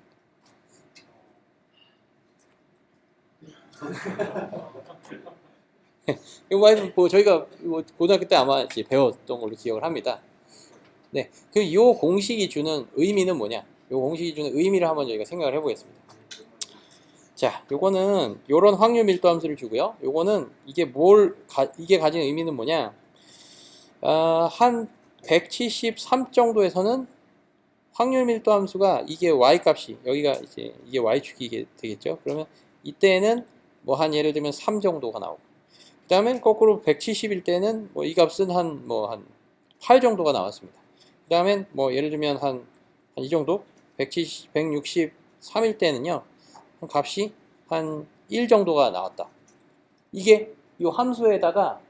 이거 뭐 저희가 고등학교 때 아마 이제 배웠던 걸로 기억을 합니다. 네, 그럼 이 공식이 주는 의미는 뭐냐? 이 공식이 주는 의미를 한번 저희가 생각을 해보겠습니다. 자, 요거는 요런 확률 밀도 함수를 주고요. 요거는 이게 이게 가진 의미는 뭐냐? 한 173 정도에서는 확률 밀도 함수가 이게 y 값이 여기가 이제 이게 y축이 되겠죠. 그러면 이때는 뭐 한 예를 들면 3 정도가 나오고, 그 다음에 거꾸로 170일 때는 뭐 이 값은 한 8 정도가 나왔습니다. 그 다음에 뭐 예를 들면 한 이 정도 163일 때는요 값이 한 1 정도가 나왔다. 이게 이 함수에다가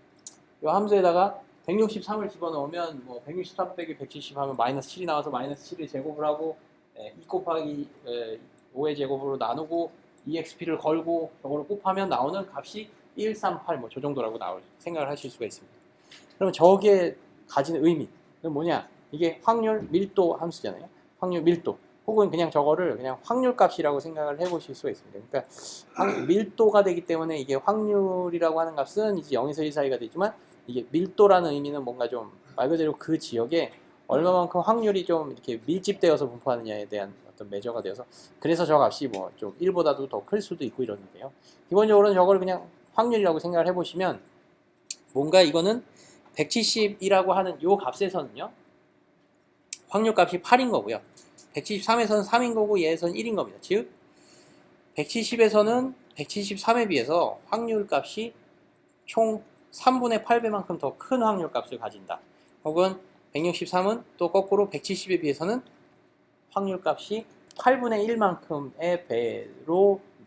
163을 집어넣으면 뭐 163 빼기 170 하면 마이너스 7이 나와서 마이너스 7을 제곱을 하고 2 곱하기 5의 제곱으로 나누고 EXP를 걸고 저거를 곱하면 나오는 값이 138 뭐 저 정도라고 생각을 하실 수가 있습니다. 그러면 저게 가진 의미는 뭐냐? 이게 확률 밀도 함수잖아요. 확률 밀도 혹은 그냥 저거를 그냥 확률 값이라고 생각을 해보실 수가 있습니다. 그러니까 밀도가 되기 때문에 이게 확률이라고 하는 값은 이제 0에서 1 사이가 되지만 이게 밀도라는 의미는 뭔가 좀 말 그대로 그 지역에 얼마만큼 확률이 좀 이렇게 밀집되어서 분포하느냐에 대한 어떤 매저가 되어서 그래서 저 값이 뭐 좀 1보다도 더 클 수도 있고 이러는데요. 기본적으로는 저걸 그냥 확률이라고 생각을 해보시면 뭔가 이거는 170이라고 하는 요 값에서는요 확률 값이 8인 거고요. 173에서는 3인 거고 얘에서는 1인 겁니다. 즉 170에서는 173에 비해서 확률 값이 총 3분의 8배만큼 더 큰 확률 값을 가진다. 혹은 163은 또 거꾸로 170에 비해서는 확률 값이 8분의 1만큼의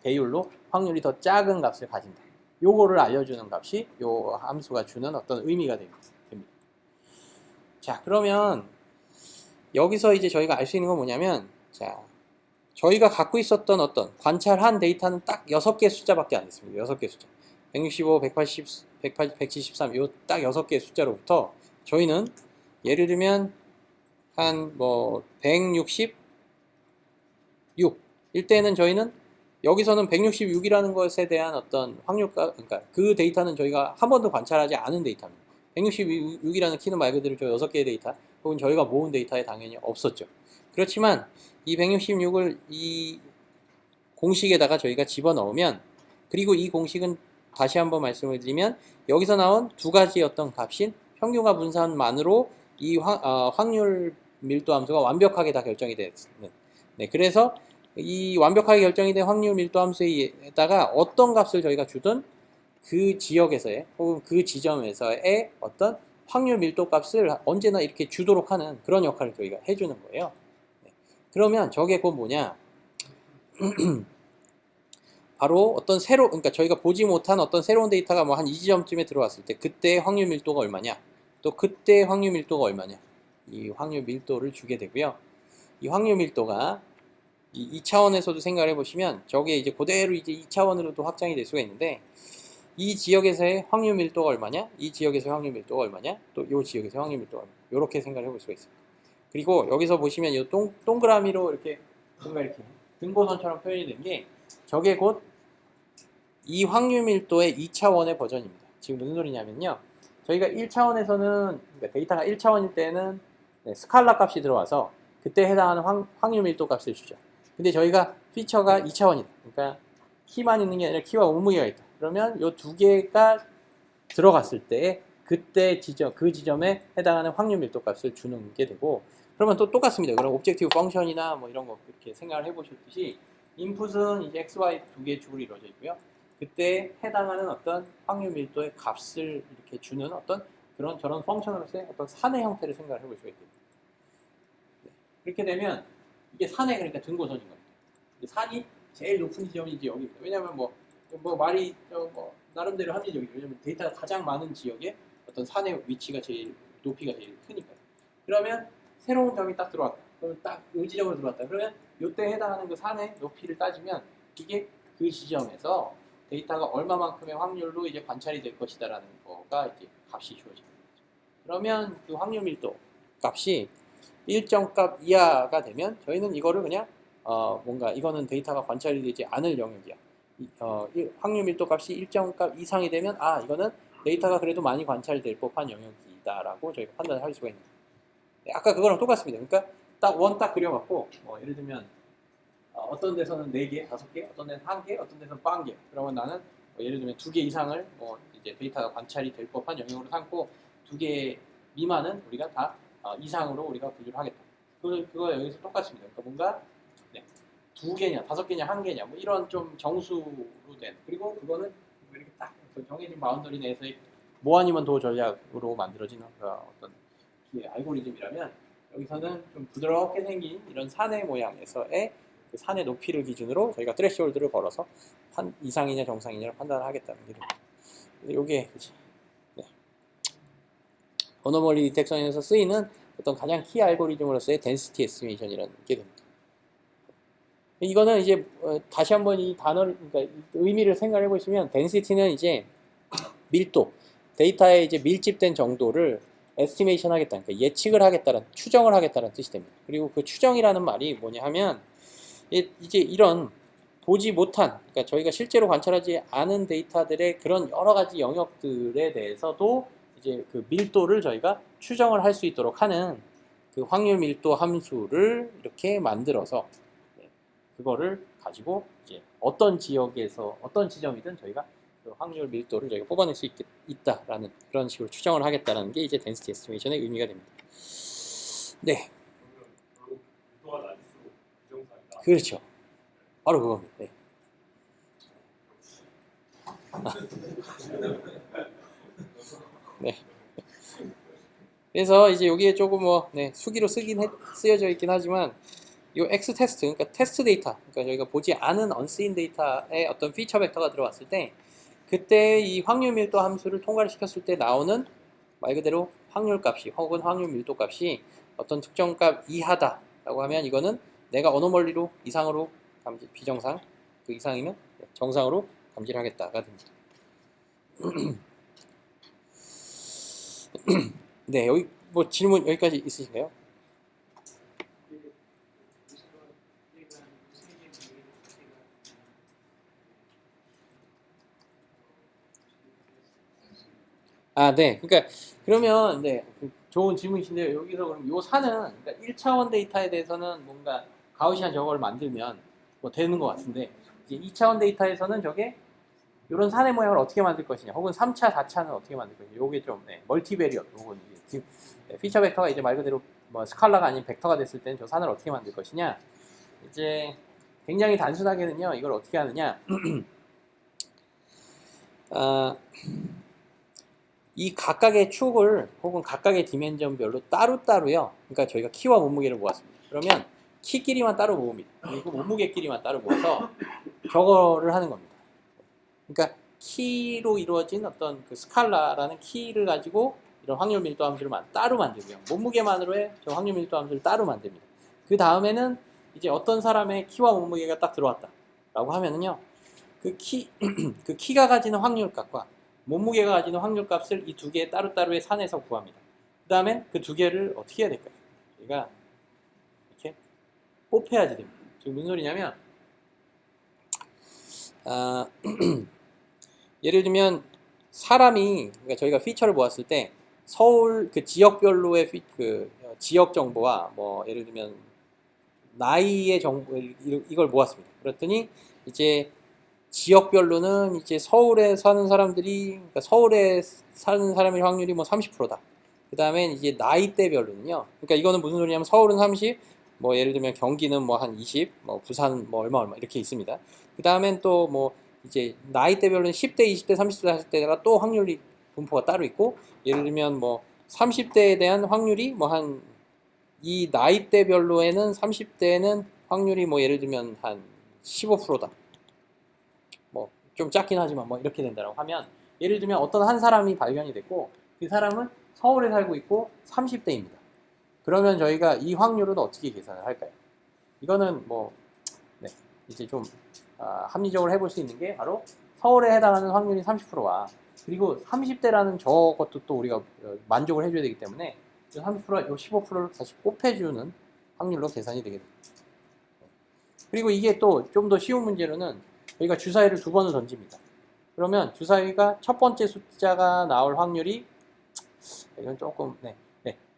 배율로 확률이 더 작은 값을 가진다. 요거를 알려주는 값이 요 함수가 주는 어떤 의미가 됩니다. 자, 그러면 여기서 이제 저희가 알 수 있는 건 뭐냐면, 자, 저희가 갖고 있었던 어떤 관찰한 데이터는 딱 6개의 숫자밖에 안 됐습니다. 6개의 숫자. 165, 180, 173, 요 딱 6개의 숫자로부터 저희는 예를 들면 한 뭐 160, 6. 일 때는 저희는 여기서는 166이라는 것에 대한 어떤 확률가, 그러니까 그 데이터는 저희가 한 번도 관찰하지 않은 데이터입니다. 166이라는 키는 말 그대로 저 6개의 데이터, 혹은 저희가 모은 데이터에 당연히 없었죠. 그렇지만 이 166을 이 공식에다가 저희가 집어넣으면, 그리고 이 공식은 다시 한번 말씀을 드리면 여기서 나온 두 가지 어떤 값인 평균과 분산만으로 이 확률 밀도 함수가 완벽하게 다 결정이 되는, 네, 그래서 이 완벽하게 결정이 된 확률 밀도 함수에다가 어떤 값을 저희가 주든 그 지역에서의 혹은 그 지점에서의 어떤 확률 밀도 값을 언제나 이렇게 주도록 하는 그런 역할을 저희가 해주는 거예요. 네. 그러면 저게 곧 뭐냐? 바로 어떤 그러니까 저희가 보지 못한 어떤 새로운 데이터가 뭐 한 이 지점쯤에 들어왔을 때 그때의 확률 밀도가 얼마냐, 또 그때의 확률 밀도가 얼마냐, 이 확률 밀도를 주게 되고요. 이 확률 밀도가 이 2차원에서도 생각을 해보시면 저게 이제 그대로 이제 2차원으로도 확장이 될 수가 있는데, 이 지역에서의 확률 밀도가 얼마냐, 이 지역에서의 확률 밀도가 얼마냐, 또 이 지역에서의 확률 밀도가 얼마냐, 이렇게 생각을 해볼 수가 있습니다. 그리고 여기서 보시면 이 동그라미로 이렇게 뭔가 이렇게 등고선처럼 표현이 된 게 저게 곧 이 확률 밀도의 2차원의 버전입니다. 지금 무슨 소리냐면요, 저희가 1차원에서는 그러니까 데이터가 1차원일 때는 스칼라 값이 들어와서 그때 해당하는 확률 밀도 값을 주죠. 근데 저희가 피처가 2차원이다. 그러니까 키만 있는 게 아니라 키와 몸무게가 있다. 그러면 이 두 개가 들어갔을 때 그때 그 지점에 해당하는 확률 밀도 값을 주는 게 되고, 그러면 또 똑같습니다. 그럼 옵젝티브 펑션이나 뭐 이런 거 이렇게 생각을 해보셨듯이 인풋은 이제 x, y 두 개의 축으로 이루어져 있고요. 그때 해당하는 어떤 확률 밀도의 값을 이렇게 주는 어떤 그런 저런 펑션으로서의 어떤 산의 형태를 생각을 해볼 수가 있겠습니다. 네. 그렇게 되면 이게 산의, 그러니까 등고선인 겁니다. 산이 제일 높은 지점이 이제 여기입니다. 왜냐하면 뭐 말이 뭐 나름대로 합리적이죠. 왜냐면 데이터가 가장 많은 지역에 어떤 산의 위치가 제일 높이가 제일 크니까요. 그러면 새로운 점이 딱 들어왔다. 그러면 딱 의지적으로 들어왔다. 그러면 이때 해당하는 그 산의 높이를 따지면 이게 그 지점에서 데이터가 얼마만큼의 확률로 이제 관찰이 될 것이다라는 거가 이제 값이 주어집니다. 그러면 그 확률 밀도 값이 일정 값 이하가 되면 저희는 이거를 그냥 뭔가 이거는 데이터가 관찰이 되지 않을 영역이야. 확률 밀도 값이 일정 값 이상이 되면 이거는 데이터가 그래도 많이 관찰될 법한 영역이다라고 저희가 판단을 할 수가 있는 거예요. 네, 아까 그거랑 똑같습니다. 그러니까 딱 그려갖고 예를 들면 어떤 데서는 4개, 5개, 어떤 데는 1개, 어떤 데서는 0개. 그러면 나는 예를 들면 2개 이상을 이제 데이터가 관찰이 될 법한 영역으로 삼고 2개 미만은 우리가 다 이상으로 우리가 분류를 하겠다. 그거 여기서 똑같습니다. 그러니까 뭔가 2개냐, 5개냐, 1개냐 뭐 이런 좀 정수로 된, 그리고 그거는 이렇게 딱 정해진 바운더리 내에서의 뭐 아니면 도 전략으로 만들어진 어떤 알고리즘이라면, 여기서는 좀 부드럽게 생긴 이런 산의 모양에서의 그 산의 높이를 기준으로 저희가 트레시홀드를 걸어서 이상이냐 정상이냐를 판단을 하겠다는 게 됩니다. 이게 어노멀리 디텍션에서 쓰이는 어떤 가장 키 알고리즘으로서의 덴시티 에스티메이션이라는 게 됩니다. 이거는 이제 다시 한번 이 단어를, 그러니까 의미를 생각해 보시면 덴시티는 이제 밀도, 데이터의 이제 밀집된 정도를 에스티메이션 하겠다, 그러니까 예측을 하겠다는, 추정을 하겠다는 뜻이 됩니다. 그리고 그 추정이라는 말이 뭐냐 하면 이제 이런 보지 못한, 그러니까 저희가 실제로 관찰하지 않은 데이터들의 그런 여러 가지 영역들에 대해서도 이제 그 밀도를 저희가 추정을 할 수 있도록 하는 그 확률 밀도 함수를 이렇게 만들어서 그거를 가지고 이제 어떤 지역에서 어떤 지점이든 저희가 그 확률 밀도를 저희가 뽑아낼 수 있다라는 그런 식으로 추정을 하겠다는 게 이제 덴시티 에스티메이션의 의미가 됩니다. 네. 밀도가 낮을수록 부정상이다. 그렇죠. 바로 그겁니다. 네. 네. 그래서 이제 여기에 조금 수기로 쓰여져 있긴 하지만 이 X 테스트, 그러니까 테스트 데이터, 그러니까 저희가 보지 않은 언쓰인 데이터의 어떤 피처 벡터가 들어왔을 때 그때 이 확률 밀도 함수를 통과를 시켰을 때 나오는 말 그대로 확률 값이 혹은 확률 밀도 값이 어떤 특정 값 이하다라고 하면 이거는 내가 어노멀리로 이상으로 감지, 비정상, 그 이상이면 정상으로 감지를 하겠다가 됩니다. 네, 여기 뭐 질문 여기까지 있으신가요? 네. 그러니까 그러면 네, 좋은 질문이신데요. 여기서 그럼 요 산은 그러니까 1차원 데이터에 대해서는 뭔가 가우시안 저거를 만들면 뭐 되는 것 같은데 이제 2차원 데이터에서는 저게 이런 산의 모양을 어떻게 만들 것이냐, 혹은 3차, 4차는 어떻게 만들 것이냐. 요게 좀 멀티베리엇, 요건 이제 피처 벡터가 이제 말 그대로 뭐 스칼라가 아닌 벡터가 됐을 때는 저 산을 어떻게 만들 것이냐. 이제 굉장히 단순하게는요, 이걸 어떻게 하느냐. 이 각각의 축을 혹은 각각의 디멘전별로 따로따로요. 그러니까 저희가 키와 몸무게를 모았습니다. 그러면 키끼리만 따로 모읍니다. 그리고 몸무게끼리만 따로 모아서 저거를 하는 겁니다. 그러니까 키로 이루어진 어떤 그 스칼라라는 키를 가지고 이런 확률 밀도 함수를 따로 만들고요. 몸무게만으로의 저 확률 밀도 함수를 따로 만듭니다. 그 다음에는 이제 어떤 사람의 키와 몸무게가 딱 들어왔다라고 하면은요, 그 키가 가지는 확률값과 몸무게가 가지는 확률값을 이 두 개의 따로따로의 산에서 구합니다. 그 다음에 그 두 개를 어떻게 해야 될까요? 저희가 이렇게 곱해야지 됩니다. 지금 무슨 소리냐면, 예를 들면 사람이, 그러니까 저희가 피처를 보았을 때 서울 그 지역별로의 그 지역 정보와 뭐 예를 들면 나이의 정보, 이걸 모았습니다. 그랬더니 이제 지역별로는 이제 서울에 사는 사람들이, 그러니까 서울에 사는 사람의 확률이 뭐 30%다. 그 다음에 이제 나이대별로는요. 그러니까 이거는 무슨 소리냐면 서울은 30, 뭐 예를 들면 경기는 뭐 한 20, 뭐 부산 뭐 얼마 이렇게 있습니다. 그 다음엔 또 뭐 이제 나이대별로는 10대, 20대, 30대, 40대가 또 확률이 분포가 따로 있고, 예를 들면 뭐 30대에 대한 확률이 뭐 한, 이 나이대별로에는 30대는 확률이 뭐 예를 들면 한 15%다. 뭐 좀 작긴 하지만 뭐 이렇게 된다고 하면, 예를 들면 어떤 한 사람이 발견이 됐고 그 사람은 서울에 살고 있고 30대입니다. 그러면 저희가 이 확률은 어떻게 계산을 할까요? 이거는 뭐 네, 이제 좀 합리적으로 해볼 수 있는 게 바로 서울에 해당하는 확률이 30%와 그리고 30대라는 저것도 또 우리가 만족을 해줘야 되기 때문에 30%와 이 15%를 다시 곱해주는 확률로 계산이 되게 됩니다. 그리고 이게 또 좀 더 쉬운 문제로는 저희가 주사위를 두 번을 던집니다. 그러면 주사위가 첫 번째 숫자가 나올 확률이, 이건 조금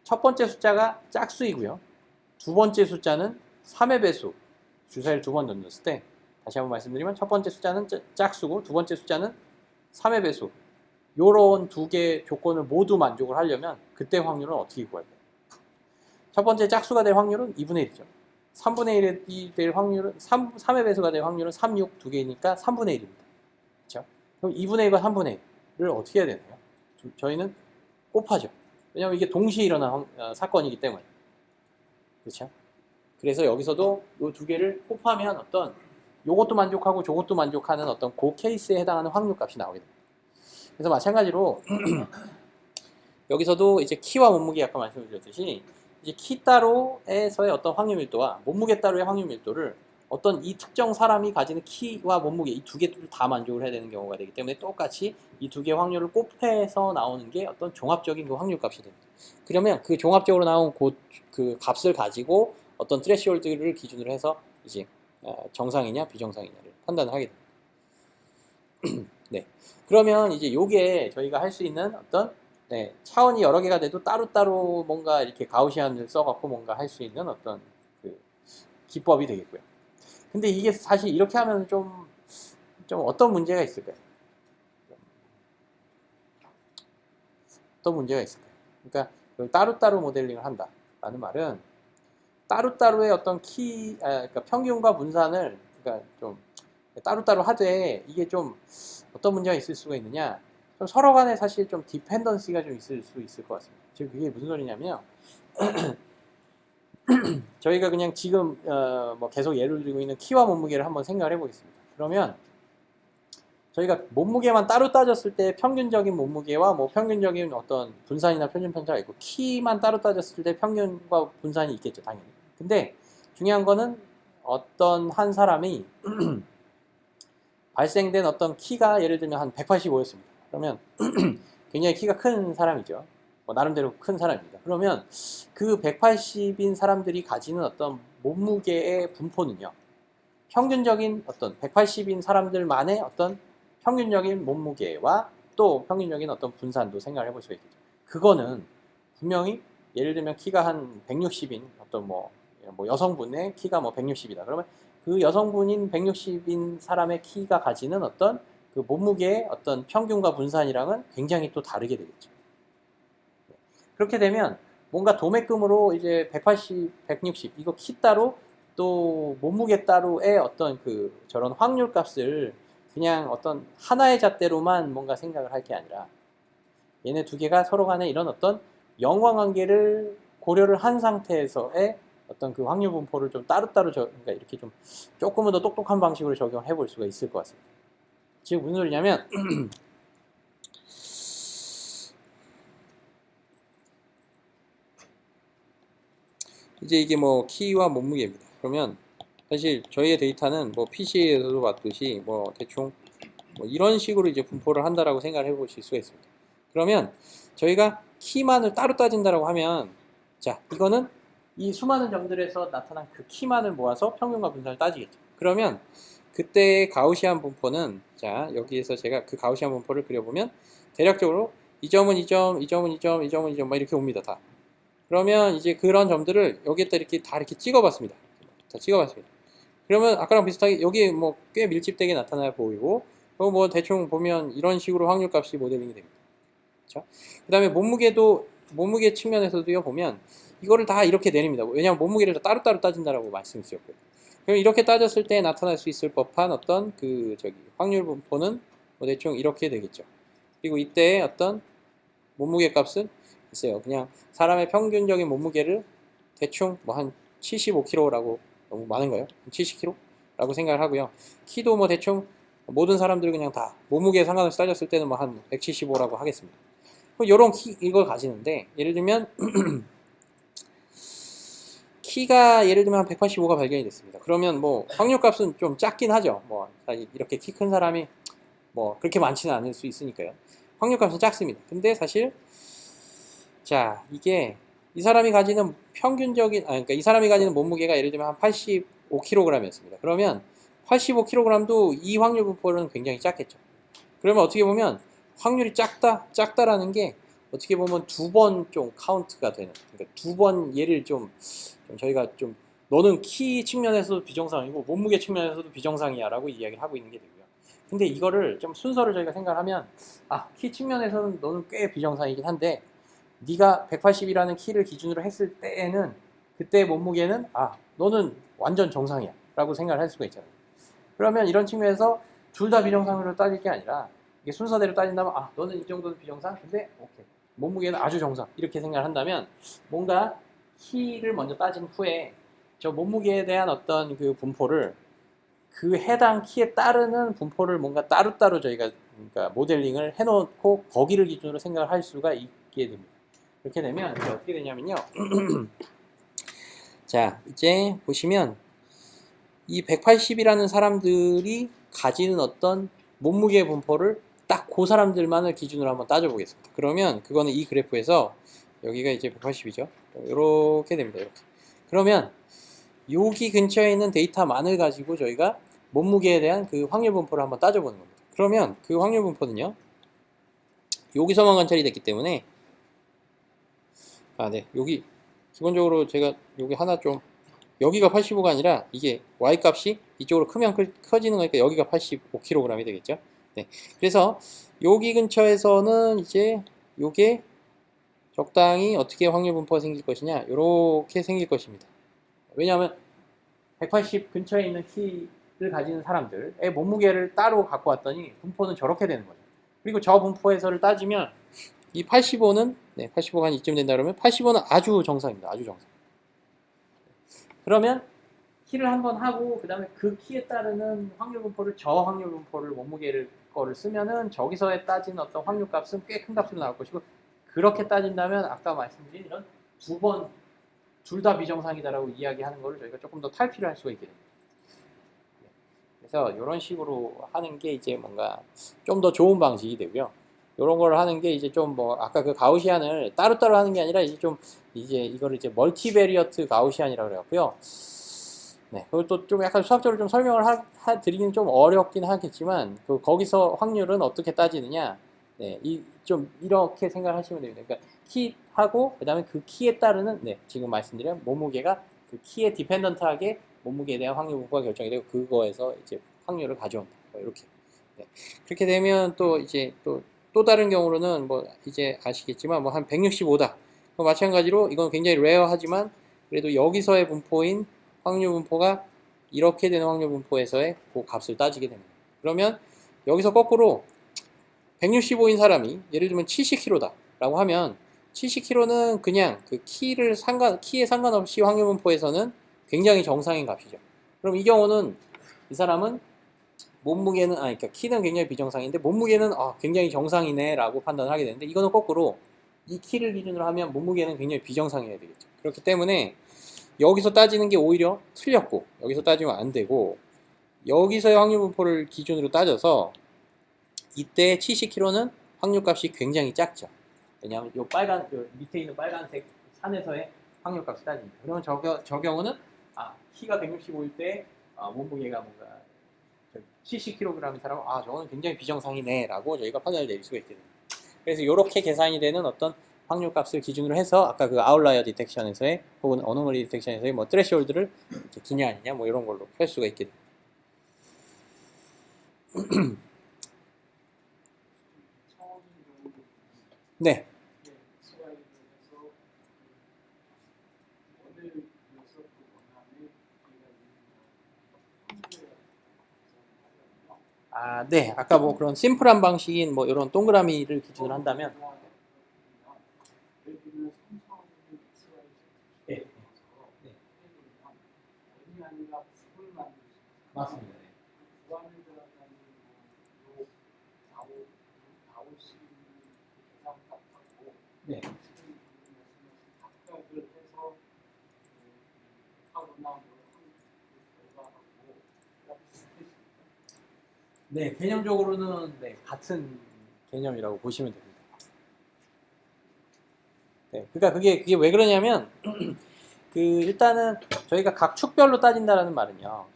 첫 번째 숫자가 짝수이고요. 두 번째 숫자는 3의 배수. 주사위를 두 번 던졌을 때 다시 한번 말씀드리면 첫 번째 숫자는 짝수고 두 번째 숫자는 3의 배수. 요런 두 개의 조건을 모두 만족을 하려면 그때 확률은 어떻게 구할까요? 첫 번째 짝수가 될 확률은 2분의 1이죠. 3분의 1이 될 확률은 3의 배수가 될 확률은 3, 6 두 개이니까 3분의 1입니다. 그렇죠? 그럼 2분의 1과 3분의 1을 어떻게 해야 되나요? 저희는 곱하죠. 왜냐하면 이게 동시에 일어난 사건이기 때문에. 그렇죠? 그래서 여기서도 이 두 개를 곱하면 어떤 요것도 만족하고 저것도 만족하는 어떤 그 케이스에 해당하는 확률값이 나오게 됩니다. 그래서 마찬가지로 여기서도 이제 키와 몸무게 아까 말씀드렸듯이 이제 키 따로에서의 어떤 확률 밀도와 몸무게 따로의 확률 밀도를 어떤 이 특정 사람이 가지는 키와 몸무게 이 두 개를 다 만족을 해야 되는 경우가 되기 때문에 똑같이 이 두 개의 확률을 곱해서 나오는 게 어떤 종합적인 그 확률값이 됩니다. 그러면 그 종합적으로 나온 그 값을 가지고 어떤 트레시홀드를 기준으로 해서 이제 정상이냐 비정상이냐를 판단을 하게 됩니다. 네. 그러면 이제 요게 저희가 할 수 있는 어떤 차원이 여러 개가 돼도 따로따로 뭔가 이렇게 가우시안을 써갖고 뭔가 할 수 있는 어떤 그 기법이 되겠고요. 근데 이게 사실 이렇게 하면 좀 어떤 문제가 있을까요? 어떤 문제가 있을까요? 그러니까 따로따로 모델링을 한다라는 말은 따로따로의 어떤 그러니까 평균과 분산을 그러니까 좀 따로따로 하되 이게 좀 어떤 문제가 있을 수가 있느냐? 좀 서로 간에 사실 좀 디펜던시가 좀 있을 수 있을 것 같습니다. 지금 그게 무슨 소리냐면 저희가 그냥 지금 뭐 계속 예를 들고 있는 키와 몸무게를 한번 생각을 해보겠습니다. 그러면 저희가 몸무게만 따로 따졌을 때 평균적인 몸무게와 뭐 평균적인 어떤 분산이나 표준 편차가 있고 키만 따로 따졌을 때 평균과 분산이 있겠죠, 당연히. 근데 중요한 거는 어떤 한 사람이 발생된 어떤 키가 예를 들면 한 185였습니다. 그러면 굉장히 키가 큰 사람이죠. 나름대로 큰 사람입니다. 그러면 그 180인 사람들이 가지는 어떤 몸무게의 분포는요. 평균적인 어떤 180인 사람들만의 어떤 평균적인 몸무게와 또 평균적인 어떤 분산도 생각을 해볼 수가 있겠죠. 그거는 분명히 예를 들면 키가 한 160인 어떤 뭐 여성분의 키가 뭐 160이다. 그러면 그 여성분인 160인 사람의 키가 가지는 어떤 그 몸무게의 어떤 평균과 분산이랑은 굉장히 또 다르게 되겠죠. 그렇게 되면 뭔가 도매금으로 이제 180, 160 이거 키 따로 또 몸무게 따로의 어떤 그 저런 확률 값을 그냥 어떤 하나의 잣대로만 뭔가 생각을 할 게 아니라 얘네 두 개가 서로 간에 이런 어떤 연관관계를 고려를 한 상태에서의 어떤 그 확률 분포를 좀 따로따로 그러니까 이렇게 좀 조금은 더 똑똑한 방식으로 적용해 볼 수가 있을 것 같습니다. 지금 무슨 소리냐면 이제 이게 뭐 키와 몸무게입니다. 그러면 사실 저희의 데이터는 뭐 PC에서도 봤듯이 뭐 대충 뭐 이런 식으로 이제 분포를 한다라고 생각을 해보실 수가 있습니다. 그러면 저희가 키만을 따로 따진다라고 하면 자 이거는 이 수많은 점들에서 나타난 그 키만을 모아서 평균과 분산을 따지겠죠. 그러면 그때의 가우시안 분포는 자 여기에서 제가 그 가우시안 분포를 그려보면 대략적으로 이 점은 이 점, 이 점은 이 점, 이 점은 이 점 막 이렇게 옵니다. 다. 그러면 이제 그런 점들을 여기에다 이렇게 다 이렇게 찍어봤습니다. 다 찍어봤습니다. 그러면 아까랑 비슷하게 여기 뭐 꽤 밀집되게 나타나 보이고 뭐 대충 보면 이런 식으로 확률값이 모델링이 됩니다. 그렇죠? 그 다음에 몸무게 측면에서도요 보면 이거를 다 이렇게 내립니다. 왜냐하면 몸무게를 다 따로따로 따진다라고 말씀드렸고요. 그럼 이렇게 따졌을 때 나타날 수 있을 법한 어떤 그 확률 분포는 뭐 대충 이렇게 되겠죠. 그리고 이때의 어떤 몸무게 값은 있어요. 그냥 사람의 평균적인 몸무게를 대충 뭐 한 75kg라고 너무 많은가요? 70kg라고 생각을 하고요. 키도 뭐 대충 모든 사람들 그냥 다 몸무게 상관없이 따졌을 때는 뭐 한 175라고 하겠습니다. 요런 이걸 가지는데 예를 들면 키가 예를 들면 한 185가 발견이 됐습니다. 그러면 뭐 확률값은 좀 작긴 하죠. 뭐 사실 이렇게 키 큰 사람이 뭐 그렇게 많지는 않을 수 있으니까요. 확률값은 작습니다. 근데 사실 자 이게 이 사람이 가지는 평균적인 그러니까 이 사람이 가지는 몸무게가 예를 들면 한 85kg이었습니다. 그러면 85kg도 이 확률 분포는 굉장히 작겠죠. 그러면 어떻게 보면 확률이 작다라는 게 어떻게 보면 두 번 좀 카운트가 되는, 그러니까 두 번 얘를 좀 저희가 좀 너는 키 측면에서도 비정상이고 몸무게 측면에서도 비정상이야라고 이야기를 하고 있는 게 되고요. 근데 이거를 좀 순서를 저희가 생각하면 키 측면에서는 너는 꽤 비정상이긴 한데 네가 180이라는 키를 기준으로 했을 때에는 그때 몸무게는 너는 완전 정상이야 라고 생각을 할 수가 있잖아요. 그러면 이런 측면에서 둘 다 비정상으로 따질 게 아니라 이게 순서대로 따진다면 너는 이 정도는 비정상? 근데 오케이 몸무게는 아주 정상 이렇게 생각을 한다면 뭔가 키를 먼저 따진 후에 저 몸무게에 대한 어떤 그 분포를 그 해당 키에 따르는 분포를 뭔가 따로따로 저희가 그러니까 모델링을 해놓고 거기를 기준으로 생각을 할 수가 있게 됩니다. 이렇게 되면 이제 어떻게 되냐면요. 자 이제 보시면 이 180이라는 사람들이 가지는 어떤 몸무게 분포를 딱 그 사람들만을 기준으로 한번 따져보겠습니다. 그러면 그거는 이 그래프에서 여기가 이제 180이죠. 이렇게 됩니다. 이렇게. 그러면 여기 근처에 있는 데이터만을 가지고 저희가 몸무게에 대한 그 확률 분포를 한번 따져보는 겁니다. 그러면 그 확률 분포는요. 여기서만 관찰이 됐기 때문에 네. 여기 기본적으로 제가 여기 하나 좀 여기가 85가 아니라 이게 Y값이 이쪽으로 크면 커지는 거니까 여기가 85kg이 되겠죠. 네. 그래서 여기 근처에서는 이제 요게 적당히 어떻게 확률 분포가 생길 것이냐 요렇게 생길 것입니다. 왜냐하면 180 근처에 있는 키를 가지는 사람들의 몸무게를 따로 갖고 왔더니 분포는 저렇게 되는 거죠. 그리고 저 분포에서를 따지면 이 85는 85가 한 이쯤 된다 그러면 85는 아주 정상입니다. 아주 정상. 그러면 키를 한번 하고 그 다음에 그 키에 따르는 확률 분포를 저 확률 분포를 몸무게를 거를 쓰면은 저기서에 따진 어떤 확률 값은 꽤 큰 값으로 나올 것이고 그렇게 따진다면 아까 말씀드린 이런 두 번 둘 다 비정상이다라고 이야기하는 거를 저희가 조금 더 탈피를 할 수가 있게 됩니다. 그래서 이런 식으로 하는 게 이제 뭔가 좀 더 좋은 방식이 되고요. 이런 걸 하는 게 이제 좀 뭐 아까 그 가우시안을 따로따로 하는 게 아니라 이제 이거를 이제 멀티베리어트 가우시안이라고 그래갖고요. 네, 그것도 좀 약간 수학적으로 좀 설명을 드리기는 좀 어렵긴 하겠지만 거기서 확률은 어떻게 따지느냐? 네, 좀 이렇게 생각하시면 됩니다. 그러니까 키하고 그다음에 그 키에 따르는 네, 지금 말씀드린 몸무게가 그 키에 디펜던트하게 몸무게에 대한 확률 분포가 결정이 되고 그거에서 이제 확률을 가져온다. 뭐 이렇게. 네. 그렇게 되면 또 이제 또 다른 경우로는 뭐 이제 아시겠지만 뭐 한 165다. 마찬가지로 이건 굉장히 레어하지만 그래도 여기서의 분포인 확률 분포가 이렇게 되는 확률 분포에서의 그 값을 따지게 됩니다. 그러면 여기서 거꾸로 165인 사람이 예를 들면 70kg다 라고 하면 70kg는 그냥 그 키에 상관없이 확률 분포에서는 굉장히 정상인 값이죠. 그럼 이 경우는 이 사람은 몸무게는 그러니까 키는 굉장히 비정상인데 몸무게는 굉장히 정상이네 라고 판단을 하게 되는데 이거는 거꾸로 이 키를 기준으로 하면 몸무게는 굉장히 비정상이어야 되겠죠. 그렇기 때문에 여기서 따지는 게 오히려 틀렸고 여기서 따지면 안 되고 여기서의 확률 분포를 기준으로 따져서 이때 70kg는 확률값이 굉장히 작죠. 왜냐하면 요 밑에 있는 빨간색 산에서의 확률값이 따집니다. 그러면 저 경우는 키가 165일 때 몸무게가 뭔가 70kg인 사람은 저거는 굉장히 비정상이네 라고 저희가 판단을 내릴 수가 있게 됩니다. 그래서 이렇게 계산이 되는 어떤 확률값을 기준으로 해서 아까 그 아웃라이어 디텍션에서의 혹은 어노멀리 디텍션에서의 뭐 트레시홀드를 기냐 아니냐 뭐 이런 걸로 할 수가 있게 됩니다. 네. 네. 아까 뭐 그런 심플한 방식인 뭐 이런 동그라미를 기준으로 한다면 네. 네. 맞습니다. 네. 네, 개념적으로는 네, 같은 개념이라고 보시면 됩니다. 네, 그러니까 그게 왜 그러냐면 일단은 저희가 각 축별로 따진다라는 말은요.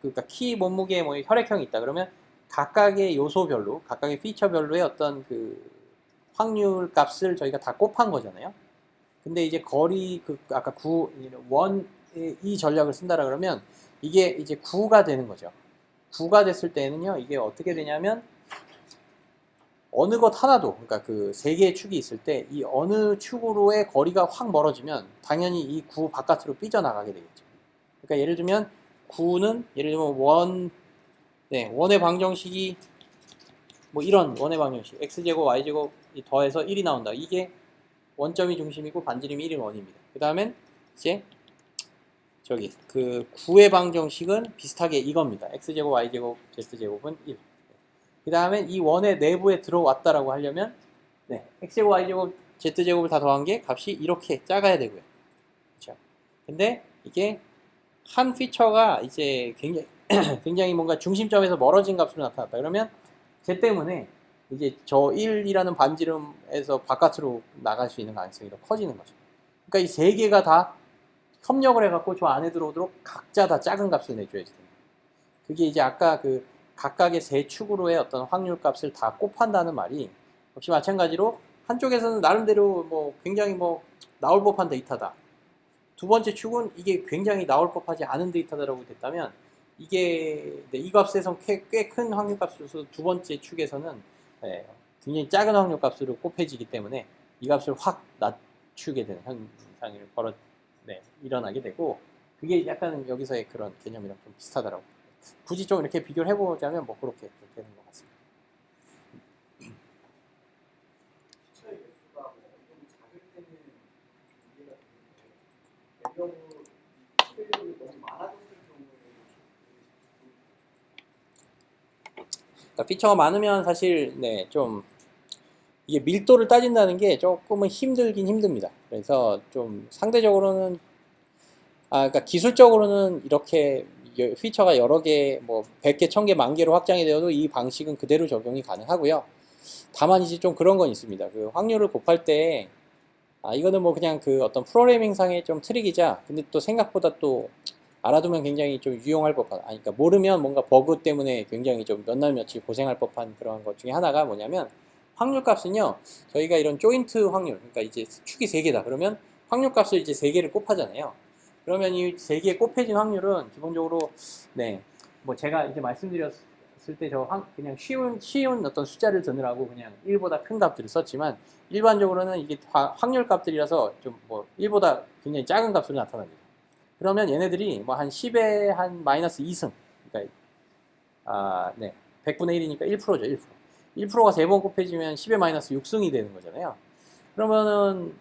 그러니까 키, 몸무게, 뭐 혈액형이 있다 그러면 각각의 요소별로, 각각의 피처별로의 어떤 그 확률 값을 저희가 다 곱한 거잖아요. 근데 이제 거리 아까 이 전략을 쓴다라 그러면 이게 이제 9가 되는 거죠. 9가 됐을 때는요, 이게 어떻게 되냐면 어느 것 하나도, 그러니까 그 세 개의 축이 있을 때 이 어느 축으로의 거리가 확 멀어지면 당연히 이 9 바깥으로 삐져나가게 되겠죠. 그러니까 예를 들면 9는 예를 들면 원의 방정식이 뭐 이런 원의 방정식 x제곱 y제곱이 더해서 1이 나온다. 이게 원점이 중심이고 반지름이 1인 원입니다. 그 다음엔 이제 저기 그 9의 방정식은 비슷하게 이겁니다. x제곱 y제곱 z제곱은 1. 그 다음에 이 원의 내부에 들어왔다라고 하려면 x제곱 y제곱 z제곱을 다 더한 게 값이 이렇게 작아야 되고요. 그렇죠? 근데 이게 한 피처가 이제 굉장히 뭔가 중심점에서 멀어진 값으로 나타났다. 그러면 쟤 때문에 이제 저 1이라는 반지름에서 바깥으로 나갈 수 있는 가능성이 더 커지는 거죠. 그러니까 이 세 개가 다 협력을 해갖고 저 안에 들어오도록 각자 다 작은 값을 내줘야지 됩니다. 그게 이제 아까 그 각각의 세 축으로의 어떤 확률 값을 다 곱한다는 말이 역시 마찬가지로 한쪽에서는 나름대로 뭐 굉장히 뭐 나올 법한 데이터다. 두 번째 축은 이게 굉장히 나올 법하지 않은 데이터다라고 됐다면 이게 이 값에서 꽤 큰 확률 값을 줘서 두 번째 축에서는 굉장히 작은 확률 값으로 곱해지기 때문에 이 값을 확 낮추게 되는 현상이 일어나게 되고 그게 약간 여기서의 그런 개념이랑 좀 비슷하더라고요. 굳이 좀 이렇게 비교를 해보자면 뭐 그렇게 되는 것 같습니다. 그러니까 피처가 많으면 사실 좀 이게 밀도를 따진다는 게 조금은 힘들긴 힘듭니다. 그래서 좀 상대적으로는 그러니까 기술적으로는 이렇게 피처가 여러 개, 뭐 100개, 1000개, 10,000개로 확장이 되어도 이 방식은 그대로 적용이 가능하고요. 다만 이제 좀 그런 건 있습니다. 그 확률을 곱할 때 이거는 뭐 그냥 그 어떤 프로그래밍상의 좀 트릭이자 근데 또 생각보다 또 알아두면 굉장히 좀 유용할 법한 그러니까 모르면 뭔가 버그 때문에 굉장히 좀 몇 날 며칠 고생할 법한 그런 것 중에 하나가 뭐냐면 확률값은요, 저희가 이런 조인트 확률, 그러니까 이제 축이 3개다. 그러면 확률값을 이제 3개를 곱하잖아요. 그러면 이 3개 곱해진 확률은 기본적으로, 네, 뭐 제가 이제 말씀드렸을 때 그냥 쉬운 어떤 숫자를 드느라고 그냥 1보다 큰 값들을 썼지만, 일반적으로는 이게 확률값들이라서 좀 뭐 1보다 굉장히 작은 값으로 나타납니다. 그러면 얘네들이 뭐 한 10에 한 마이너스 2승, 그러니까, 네, 100분의 1이니까 1%죠, 1%. 1%가 3번 곱해지면 10의 마이너스 6승이 되는 거잖아요. 그러면은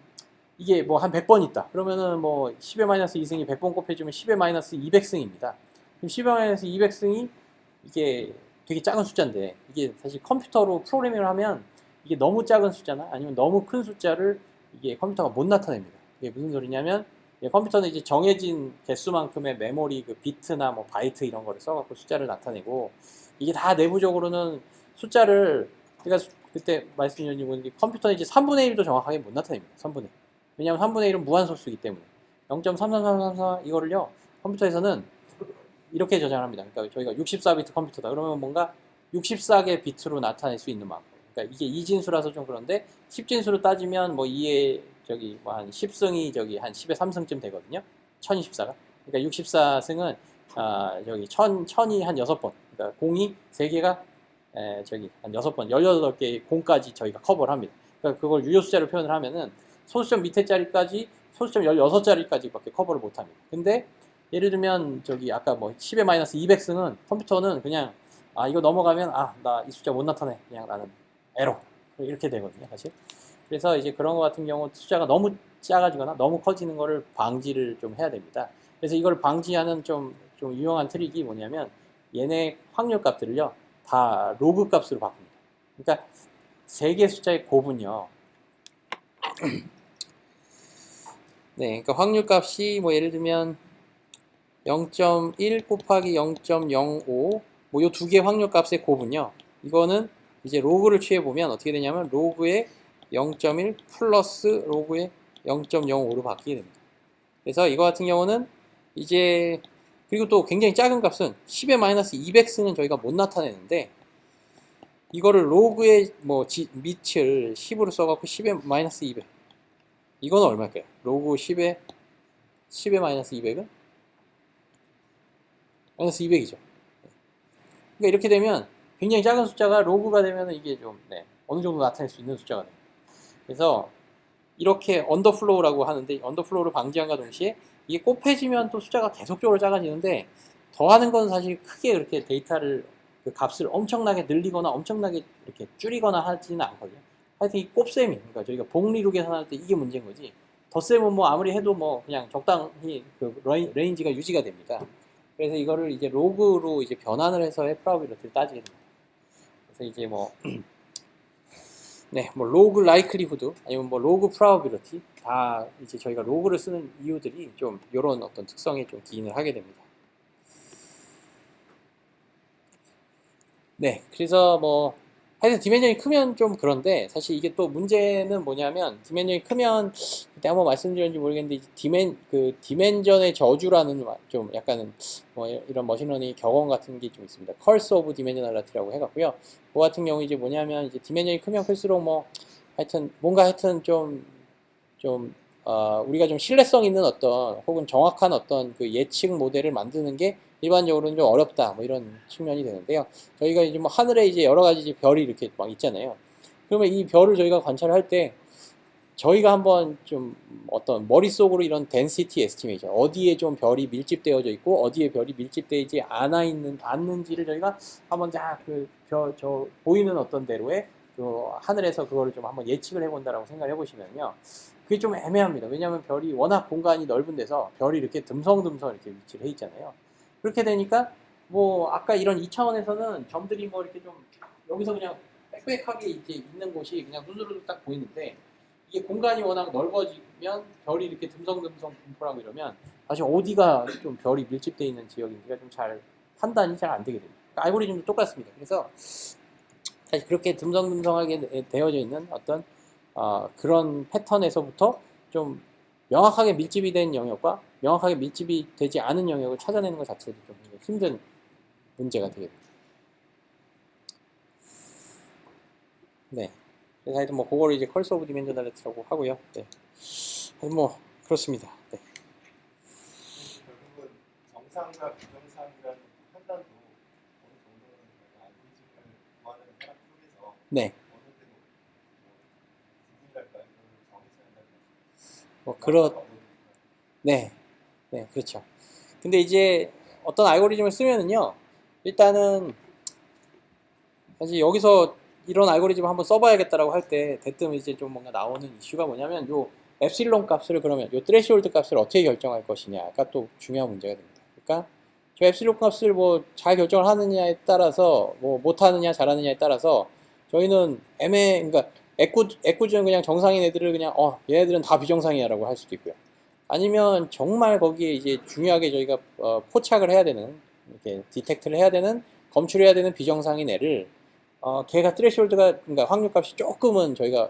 이게 뭐 한 100번 있다. 그러면은 뭐 10의 마이너스 2승이 100번 곱해주면 10의 마이너스 200승입니다. 그럼 10의 마이너스 200승이 이게 되게 작은 숫자인데, 이게 사실 컴퓨터로 프로그래밍을 하면 이게 너무 작은 숫자나 아니면 너무 큰 숫자를 이게 컴퓨터가 못 나타냅니다. 이게 무슨 소리냐면, 컴퓨터는 이제 정해진 개수만큼의 메모리 그 비트나 뭐 바이트 이런 거를 써갖고 숫자를 나타내고, 이게 다 내부적으로는 숫자를, 제가 그때 말씀드린 건 컴퓨터는 이제 3분의 1도 정확하게 못 나타냅니다. 3분의 1. 왜냐하면 3분의 1은 무한소수이기 때문에 0.33334 이거를요, 컴퓨터에서는 이렇게 저장합니다. 그러니까 저희가 64비트 컴퓨터다 그러면 뭔가 64개 비트로 나타낼 수 있는 만큼, 그러니까 이게 2진수라서 좀 그런데 10진수로 따지면 뭐 2에 저기 뭐 한 10승이 저기 한 10에 3승쯤 되거든요. 1024가. 그러니까 64승은 저기 1000이 한 6번. 그러니까 공이 3개가 저기 한 6번, 18개의 공까지 저희가 커버를 합니다. 그러니까 그걸 유효숫자로 표현을 하면은 소수점 밑에 자리까지, 소수점 16자리까지밖에 커버를 못 합니다. 근데 예를 들면 저기 아까 뭐 10의 마이너스 200승은 컴퓨터는 그냥 이거 넘어가면 나 이 숫자 못 나타내. 그냥 나는 에러. 이렇게 되거든요, 사실. 그래서 이제 그런 거 같은 경우 숫자가 너무 작아지거나 너무 커지는 거를 방지를 좀 해야 됩니다. 그래서 이걸 방지하는 좀 유용한 트릭이 뭐냐면, 얘네 확률 값들을요, 다 로그 값으로 바꿉니다. 그러니까 3개 숫자의 곱은요, 네, 그러니까 확률 값이 뭐 예를 들면 0.1 곱하기 0.05, 뭐 요 두 개 확률 값의 곱은요, 이거는 이제 로그를 취해보면 어떻게 되냐면 로그의 0.1 플러스 로그의 0.05로 바뀌게 됩니다. 그래서 이거 같은 경우는 이제, 그리고 또 굉장히 작은 값은 10의 마이너스 200승은 저희가 못 나타내는데, 이거를 로그의 뭐 밑을 10으로 써갖고 10의 마이너스 200, 이거는 얼마일까요? 로그 10의 마이너스 200은 마이너스 200이죠. 그러니까 이렇게 되면 굉장히 작은 숫자가 로그가 되면 이게 좀 어느 정도 나타낼 수 있는 숫자가 됩니다. 그래서 이렇게 언더플로우라고 하는데, 언더플로우를 방지함과 동시에 이게 곱해지면 또 숫자가 계속적으로 작아지는데, 더하는 건 사실 크게 그렇게 데이터를 그 값을 엄청나게 늘리거나 엄청나게 이렇게 줄이거나 하지는 않거든요. 하여튼 이 곱셈이, 그러니까 저희가 복리로 계산할 때 이게 문제인 거지, 덧셈은 뭐 아무리 해도 뭐 그냥 적당히 그 레인지가 유지가 됩니다. 그래서 이거를 이제 로그로 이제 변환을 해서 프로바빌리티를 따지게 됩니다. 그래서 이제 뭐 뭐 로그 라이클리후드 아니면 뭐 로그 프로바빌리티, 다 이제 저희가 로그를 쓰는 이유들이 좀 이런 어떤 특성에 좀 기인을 하게 됩니다. 그래서 뭐 하여튼 디멘전이 크면 좀 그런데, 사실 이게 또 문제는 뭐냐면, 디멘전이 크면 그때 한번 말씀드렸는지 모르겠는데, 디멘전의 저주라는 좀 약간은 뭐 이런 머신러닝 격언 같은 게 좀 있습니다. Curse of Dimensionality라고 해갖고요. 그 같은 경우 이제 뭐냐면, 이제 디멘전이 크면 클수록 뭐 하여튼 뭔가 우리가 좀 신뢰성 있는 어떤 혹은 정확한 어떤 그 예측 모델을 만드는 게 일반적으로는 좀 어렵다, 뭐 이런 측면이 되는데요. 저희가 이제 뭐 하늘에 이제 여러 가지 이제 별이 이렇게 막 있잖아요. 그러면 이 별을 저희가 관찰을 할 때, 저희가 한번 좀 어떤 머릿속으로 이런 density estimation, 어디에 좀 별이 밀집되어져 있고 어디에 별이 밀집되지 않는지를 저희가 한번 보이는 어떤 대로의 그 하늘에서 그거를 좀 한번 예측을 해본다라고 생각을 해보시면요, 그게 좀 애매합니다. 왜냐하면 별이 워낙 공간이 넓은 데서 별이 이렇게 듬성듬성 이렇게 위치를 해 있잖아요. 그렇게 되니까 뭐 아까 이런 2차원에서는 점들이 뭐 이렇게 좀 여기서 그냥 빽빽하게 이제 있는 곳이 그냥 눈으로 딱 보이는데, 이게 공간이 워낙 넓어지면 별이 이렇게 듬성듬성 분포하고 이러면 사실 어디가 좀 별이 밀집되어 있는 지역인지가 좀 잘 판단이 잘 안 되게 됩니다. 그러니까 알고리즘도 똑같습니다. 그래서 사실 그렇게 듬성듬성하게 되어져 있는 어떤 그런 패턴에서부터 좀 명확하게 밀집이 된 영역과 명확하게 밀집이 되지 않은 영역을 찾아내는 것 자체도 좀 힘든 문제가 되게 됩니다. 그래서 하여튼 뭐 그거를 이제 컬스 오브 디멘셔널리티라고 하고요. 네. 뭐 그렇습니다. 네. 결국은 정상과 비정상이라는 판단도 어느 정도는 알고리즘을 구하는 사람 쪽에서 네. 어느 때는 구분할까 이걸 정해서 한다는 뭐 네. 네, 그렇죠. 근데 이제 어떤 알고리즘을 쓰면은요, 일단은 사실 여기서 이런 알고리즘을 한번 써봐야겠다라고 할 때 대뜸 이제 좀 뭔가 나오는 이슈가 뭐냐면 요 엡실론 값을 그러면 요 트레시홀드 값을 어떻게 결정할 것이냐가 또 중요한 문제가 됩니다. 그러니까 저 엡실론 값을 뭐 잘 결정을 하느냐에 따라서 뭐 못하느냐 잘하느냐에 따라서 저희는 그러니까 애꿎은 그냥 정상인 애들을 그냥 얘네들은 다 비정상이야라고 할 수도 있고요. 아니면 정말 거기에 이제 중요하게 저희가 포착을 해야 되는 이렇게 디텍트를 해야 되는 검출해야 되는 비정상인 애를 걔가 트레시홀드가 그러니까 확률값이 조금은 저희가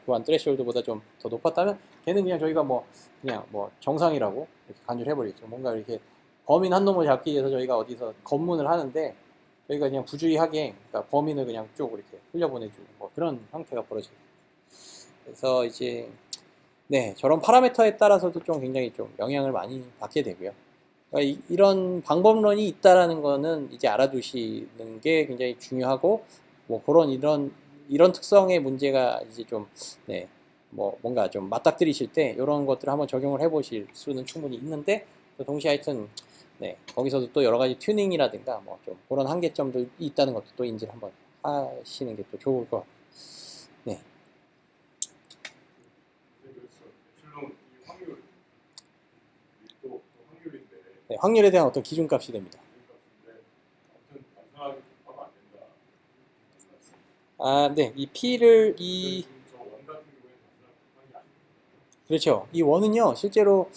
구한 트레시홀드보다 좀 더 높았다면 걔는 그냥 저희가 그냥 정상이라고 이렇게 간주를 해버리죠. 뭔가 이렇게 범인 한 놈을 잡기 위해서 저희가 어디서 검문을 하는데 저희가 그냥 부주의하게 그러니까 범인을 그냥 쭉 이렇게 흘려보내주고 뭐 그런 형태가 벌어져요. 그래서 이제 네, 저런 파라미터에 따라서도 좀 굉장히 좀 영향을 많이 받게 되고요. 그러니까 이런 방법론이 있다라는 거는 이제 알아두시는 게 굉장히 중요하고, 뭐 그런 이런 특성의 문제가 이제 좀, 네, 뭐 뭔가 좀 맞닥뜨리실 때 이런 것들을 한번 적용을 해보실 수는 충분히 있는데, 동시에 하여튼, 네, 거기서도 또 여러 가지 튜닝이라든가 뭐 좀 그런 한계점들이 있다는 것도 또 인지를 한번 하시는 게 또 좋을 것 같아요. 네. 네, 확률에 대한 어떤 기준값이 됩니다. 네, 이 P를 그렇죠. 이 원은요, 실제로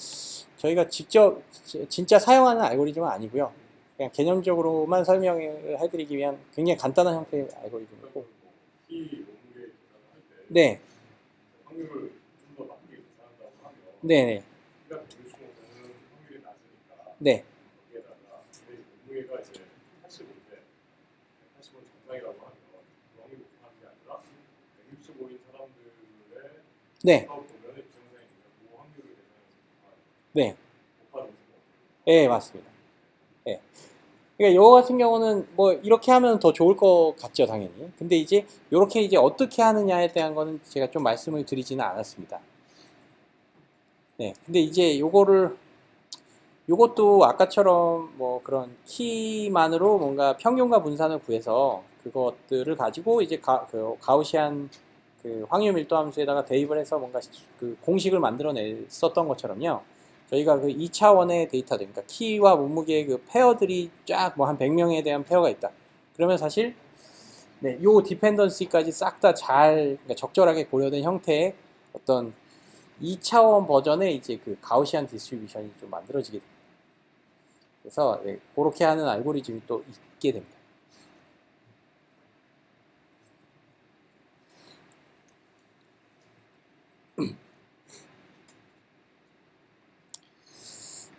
저희가 직접 진짜 사용하는 알고리즘은 아니고요. 그냥 개념적으로만 설명을 해드리기 위한 굉장히 간단한 형태의 알고리즘이고. 네. 네네. 네. 네. 네. 네, 맞습니다. 네. 그러니까 이거 같은 경우는 뭐 이렇게 하면 더 좋을 것 같죠, 당연히. 근데 이제 이렇게 이제 어떻게 하느냐에 대한 거는 제가 좀 말씀을 드리지는 않았습니다. 네. 근데 이제 요것도 아까처럼 뭐 그런 키만으로 뭔가 평균과 분산을 구해서 그것들을 가지고 이제 그 가우시안 그 확률 밀도 함수에다가 대입을 해서 뭔가 그 공식을 만들어냈었던 것처럼요. 저희가 그 2차원의 데이터들, 그러니까 키와 몸무게의 그 페어들이 쫙 뭐 한 100명에 대한 페어가 있다. 그러면 사실 네, 요 디펜던시까지 싹 다 그러니까 적절하게 고려된 형태의 어떤 2차원 버전의 이제 그 가우시안 디스트리뷰션이 좀 만들어지게 됩니다. 그래서 네, 그렇게 하는 알고리즘이 또 있게 됩니다.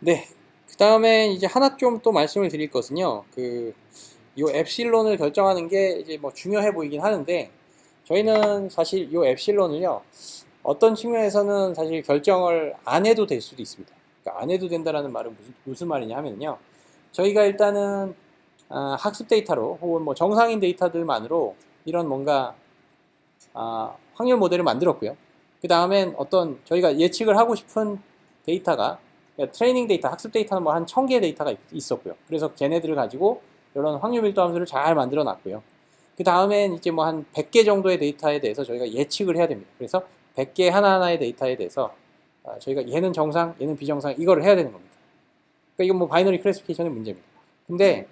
네, 그 다음에 이제 하나 좀 또 말씀을 드릴 것은요. 요 엡실론을 결정하는 게 이제 뭐 중요해 보이긴 하는데 저희는 사실 요 엡실론을요. 어떤 측면에서는 사실 결정을 안 해도 될 수도 있습니다. 그러니까 안 해도 된다라는 말은 무슨 말이냐 하면요. 저희가 일단은 학습 데이터로 혹은 뭐 정상인 데이터들만으로 이런 뭔가 확률 모델을 만들었고요. 그 다음엔 어떤 저희가 예측을 하고 싶은 데이터가 그러니까 트레이닝 데이터, 학습 데이터는 뭐 한 1000개의 데이터가 있었고요. 그래서 걔네들을 가지고 이런 확률 밀도 함수를 잘 만들어 놨고요. 그 다음엔 이제 뭐 한 100개 정도의 데이터에 대해서 저희가 예측을 해야 됩니다. 그래서 100개 하나하나의 데이터에 대해서 저희가 얘는 정상, 얘는 비정상 이거를 해야 되는 겁니다. 그러니까 이건 뭐 바이너리 클래시피케이션의 문제입니다. 근데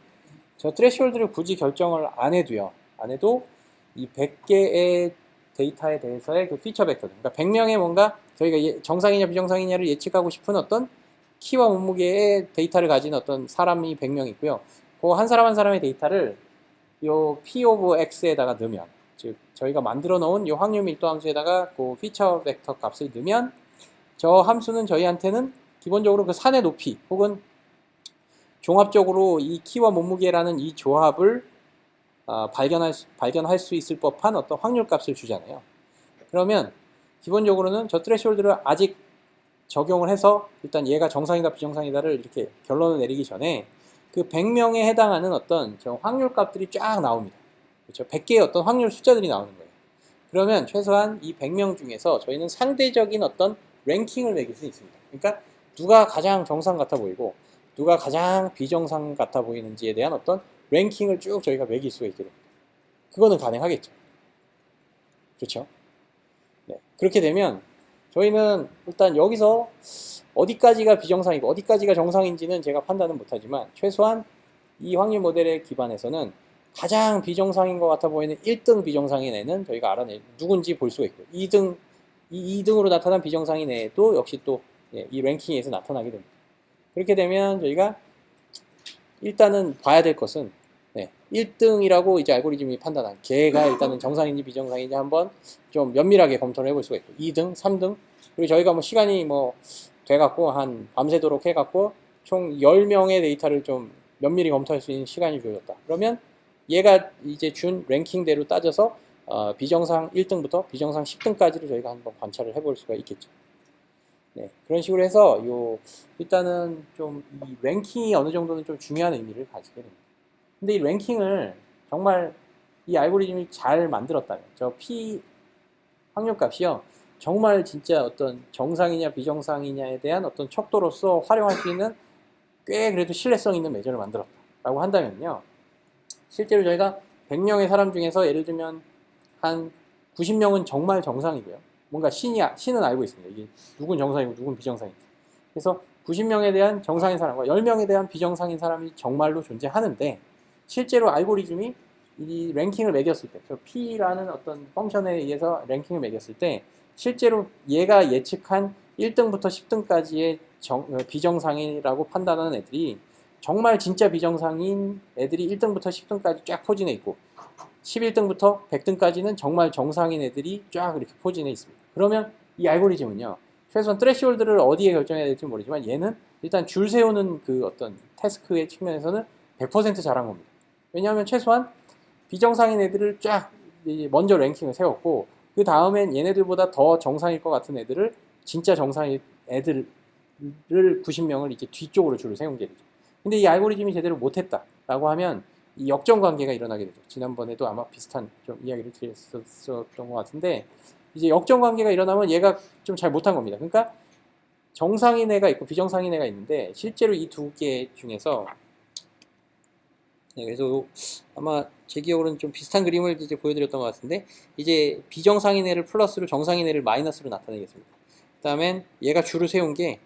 저 트레시홀드를 굳이 결정을 안 해도요. 안 해도 이 100개의 데이터에 대해서의 그 피처 벡터, 그러니까 100명의 뭔가 저희가 정상이냐 비정상이냐를 예측하고 싶은 어떤 키와 몸무게의 데이터를 가진 어떤 사람이 100명 있고요. 그 한 사람 한 사람의 데이터를 요 P 오브 X에다가 넣으면, 즉 저희가 만들어 놓은 요 확률 밀도 함수에다가 그 피처 벡터 값을 넣으면 저 함수는 저희한테는 기본적으로 그 산의 높이 혹은 종합적으로 이 키와 몸무게라는 이 조합을 발견할 수 있을 법한 어떤 확률 값을 주잖아요. 그러면 기본적으로는 저 트레시홀드를 아직 적용을 해서 일단 얘가 정상이다 비정상이다를 이렇게 결론을 내리기 전에 그 100명에 해당하는 어떤 저 확률 값들이 쫙 나옵니다. 그렇죠? 100개의 어떤 확률 숫자들이 나오는 거예요. 그러면 최소한 이 100명 중에서 저희는 상대적인 어떤 랭킹을 매길 수 있습니다. 그러니까 누가 가장 정상 같아 보이고 누가 가장 비정상 같아 보이는지에 대한 어떤 랭킹을 쭉 저희가 매길 수가 있게 됩니다. 그거는 가능하겠죠. 그렇죠? 네. 그렇게 되면 저희는 일단 여기서 어디까지가 비정상이고 어디까지가 정상인지는 제가 판단은 못하지만 최소한 이 확률 모델에 기반해서는 가장 비정상인 것 같아 보이는 1등 비정상인 애는 저희가 알아내 누군지 볼 수가 있고요. 2등으로 나타난 비정상인 애도 역시 또 이 랭킹에서 나타나게 됩니다. 그렇게 되면 저희가 일단은 봐야 될 것은 1등이라고 이제 알고리즘이 판단한 걔가 일단은 정상인지 비정상인지 한번 좀 면밀하게 검토를 해볼 수가 있고 2등, 3등 그리고 저희가 뭐 시간이 뭐 돼갖고 한 밤새도록 해갖고 총 10명의 데이터를 좀 면밀히 검토할 수 있는 시간이 주어졌다. 그러면 얘가 이제 준 랭킹대로 따져서 비정상 1등부터 비정상 10등까지를 저희가 한번 관찰을 해볼 수가 있겠죠. 네, 그런 식으로 해서 일단은 좀 이 랭킹이 어느 정도는 좀 중요한 의미를 가지게 됩니다. 근데 이 랭킹을 정말 이 알고리즘이 잘 만들었다면 저 P 확률값이요 정말 진짜 어떤 정상이냐 비정상이냐에 대한 어떤 척도로서 활용할 수 있는 꽤 그래도 신뢰성 있는 매저를 만들었다라고 한다면요 실제로 저희가 100명의 사람 중에서 예를 들면 한 90명은 정말 정상이고요 뭔가 신은 알고 있습니다. 이게 누군 정상이고 누군 비정상인지. 그래서 90명에 대한 정상인 사람과 10명에 대한 비정상인 사람이 정말로 존재하는데 실제로 알고리즘이 이 랭킹을 매겼을 때, P라는 어떤 펑션에 의해서 랭킹을 매겼을 때 실제로 얘가 예측한 1등부터 10등까지의 비정상이라고 판단하는 애들이 정말 진짜 비정상인 애들이 1등부터 10등까지 쫙 포진해 있고 11등부터 100등까지는 정말 정상인 애들이 쫙 이렇게 포진해 있습니다. 그러면 이 알고리즘은요, 최소한 트레시홀드를 어디에 결정해야 될지 모르지만 얘는 일단 줄 세우는 그 어떤 태스크의 측면에서는 100% 잘한 겁니다. 왜냐하면 최소한 비정상인 애들을 쫙 먼저 랭킹을 세웠고 그 다음엔 얘네들보다 더 정상일 것 같은 애들을 진짜 정상인 애들을 90명을 이제 뒤쪽으로 줄을 세운 게 되죠. 근데 이 알고리즘이 제대로 못했다라고 하면 이 역전 관계가 일어나게 되죠. 지난번에도 아마 비슷한 좀 이야기를 드렸었던 것 같은데 이제 역전 관계가 일어나면 얘가 좀 잘 못한 겁니다. 그러니까 정상인 애가 있고 비정상인 애가 있는데 실제로 이 두 개 중에서 그래서 아마 제 기억으로는 좀 비슷한 그림을 이제 보여드렸던 것 같은데 이제 비정상인 애를 플러스로 정상인 애를 마이너스로 나타내겠습니다. 그 다음엔 얘가 줄을 세운 게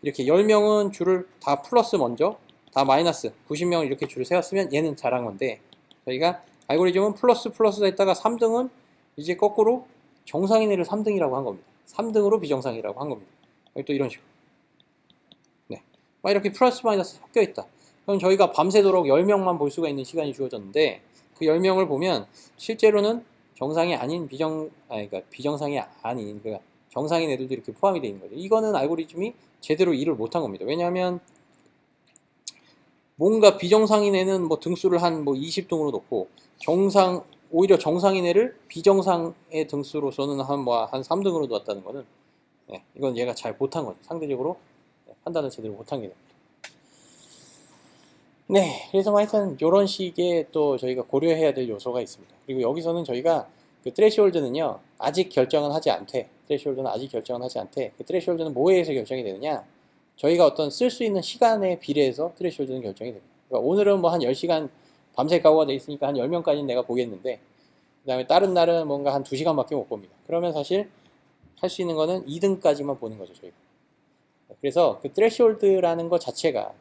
이렇게 10명은 줄을 다 플러스 먼저 다 마이너스 90명을 이렇게 줄을 세웠으면 얘는 잘한 건데 저희가 알고리즘은 플러스에다 했다가 3등은 이제 거꾸로 정상인 애를 3등이라고 한 겁니다. 3등으로 비정상이라고 한 겁니다. 또 이런 식으로 네, 막 이렇게 플러스 마이너스 섞여 있다. 그럼 저희가 밤새도록 10명만 볼 수가 있는 시간이 주어졌는데 그 10명을 보면 실제로는 정상이 아닌 그러니까 비정상이 아닌 그러니까 정상인 애들도 이렇게 포함이 되어 있는 거죠. 이거는 알고리즘이 제대로 일을 못한 겁니다. 왜냐하면 뭔가 비정상인 애는 뭐 등수를 한 뭐 20등으로 놓고 오히려 정상인 애를 비정상의 등수로서는 한 3등으로 놓았다는 거는 이건 얘가 잘 못한 거죠. 상대적으로 판단을 제대로 못한 게 됩니다. 네, 그래서 하여튼 이런 식의 또 저희가 고려해야 될 요소가 있습니다. 그리고 여기서는 저희가 그 트레시홀드는요 아직 결정은 하지 않되 그 트레시홀드는 뭐에 의해서 결정이 되느냐 저희가 어떤 쓸 수 있는 시간에 비례해서 트레시홀드는 결정이 됩니다. 그러니까 오늘은 뭐 한 10시간 밤새 각오가 돼 있으니까 한 10명까지는 내가 보겠는데 그 다음에 다른 날은 뭔가 한 2시간밖에 못 봅니다. 그러면 사실 할 수 있는 거는 2등까지만 보는 거죠 저희가. 그래서 그 트레시홀드라는 것 자체가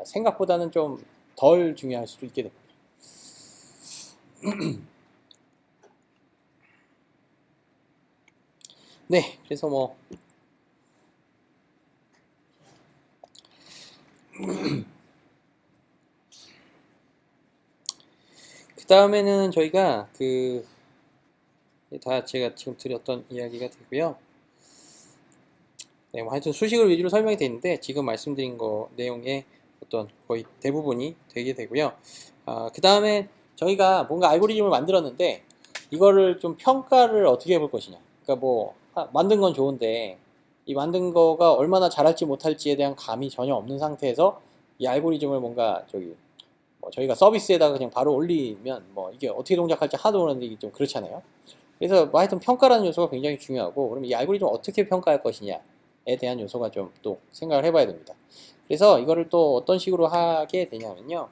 생각보다는 좀 덜 중요할 수도 있게 됩니다. 네, 그래서 뭐 그 다음에는 저희가 다 제가 지금 드렸던 이야기가 되고요. 네, 뭐 하여튼 수식을 위주로 설명이 되어 있는데 지금 말씀드린 거 내용의 어떤 거의 대부분이 되게 되고요. 그 다음에 저희가 뭔가 알고리즘을 만들었는데 이거를 좀 평가를 어떻게 해볼 것이냐. 그러니까 뭐 만든 건 좋은데 이 만든 거가 얼마나 잘할지 못할지에 대한 감이 전혀 없는 상태에서 이 알고리즘을 뭔가 저기 뭐 저희가 서비스에다가 그냥 바로 올리면 뭐 이게 어떻게 동작할지 하도 모르는데 이게 좀 그렇잖아요. 그래서 뭐 하여튼 평가라는 요소가 굉장히 중요하고, 그럼 이 알고리즘을 어떻게 평가할 것이냐에 대한 요소가 좀 또 생각을 해봐야 됩니다. 그래서 이거를 또 어떤 식으로 하게 되냐면요.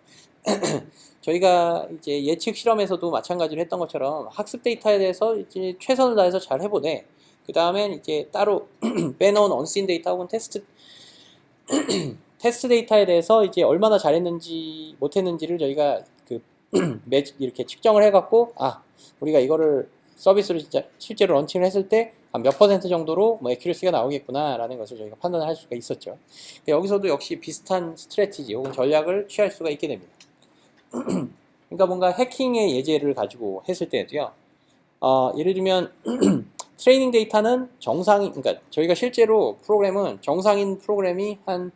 저희가 이제 예측 실험에서도 마찬가지로 했던 것처럼 학습 데이터에 대해서 이제 최선을 다해서 잘 해보되, 그 다음엔 이제 따로 빼놓은 언씬 데이터 혹은 테스트 데이터에 대해서 이제 얼마나 잘했는지 못했는지를 저희가 그 이렇게 측정을 해갖고, 우리가 이거를 서비스로 진짜 실제로 런칭을 했을 때 한 몇 %, 정도로 뭐 애큐러시가 나오겠구나 라는 것을 저희가 판단을 할 수가 있었죠. 여기서도 역시 비슷한 스트래티지 혹은 전략을 취할 수가 있게 됩니다. 그러니까 뭔가 해킹의 예제를 가지고 했을 때도요. 예를 들면 트레이닝 데이터는 그러니까 저희가 실제로 프로그램은 정상인 프로그램이 한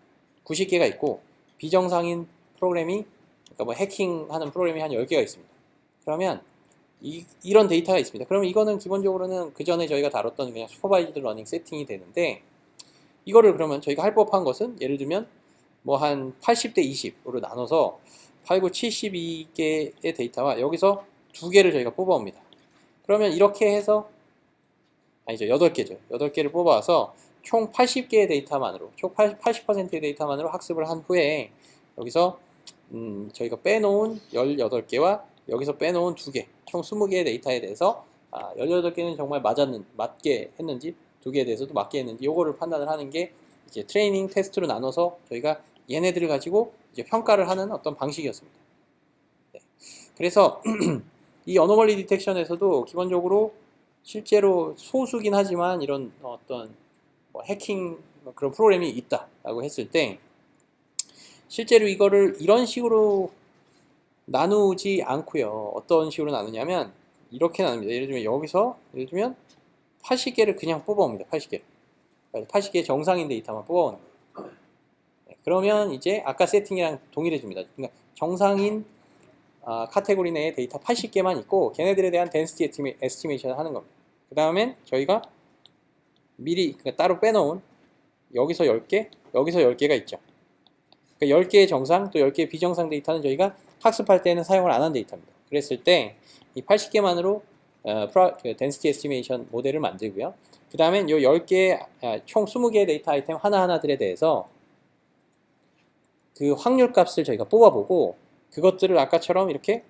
90개가 있고 비정상인 프로그램이, 그러니까 뭐 해킹하는 프로그램이 한 10개가 있습니다. 그러면 이런 데이터가 있습니다. 그러면 이거는 기본적으로는 그 전에 저희가 다뤘던 그냥 슈퍼바이즈드 러닝 세팅이 되는데, 이거를 그러면 저희가 할 법한 것은 예를 들면 뭐 한 80대 20으로 나눠서 89, 72개의 데이터와 여기서 2개를 저희가 뽑아옵니다. 그러면 이렇게 해서 아니죠, 8개죠. 8개를 뽑아와서 총 80개의 데이터만으로, 총 80%의 데이터만으로 학습을 한 후에 여기서 저희가 빼놓은 18개와 여기서 빼놓은 2개, 총 20개의 데이터에 대해서 18개는 정말 맞게 했는지 2개에 대해서도 맞게 했는지 요거를 판단을 하는 게 이제 트레이닝 테스트로 나눠서 저희가 얘네들을 가지고 이제 평가를 하는 어떤 방식이었습니다. 네. 그래서 이 어노멀리 디텍션에서도 기본적으로 실제로 소수긴 하지만 이런 어떤 뭐 해킹 그런 프로그램이 있다라고 했을 때, 실제로 이거를 이런 식으로 나누지 않고요. 어떤 식으로 나누냐면 이렇게 나눕니다. 예를 들면 여기서 예를 들면 80개를 그냥 뽑아옵니다. 80개. 80개 정상인 데이터만 뽑아오는 거예요. 네, 그러면 이제 아까 세팅이랑 동일해집니다. 그러니까 정상인 카테고리 내에 데이터 80개만 있고 걔네들에 대한 덴시티 에스티메이션을 하는 겁니다. 그 다음엔 저희가 미리 그러니까 따로 빼놓은 여기서 10개, 여기서 10개가 있죠. 그러니까 10개의 정상 또 10개의 비정상 데이터는 저희가 학습할 때는 사용을 안 한 데이터입니다. 그랬을 때 이 80개만으로 덴시티 에스티메이션 모델을 만들고요. 그 다음엔 이 10개, 총 20개의 데이터 아이템 하나하나들에 대해서 그 확률 값을 저희가 뽑아보고, 그것들을 아까처럼 이렇게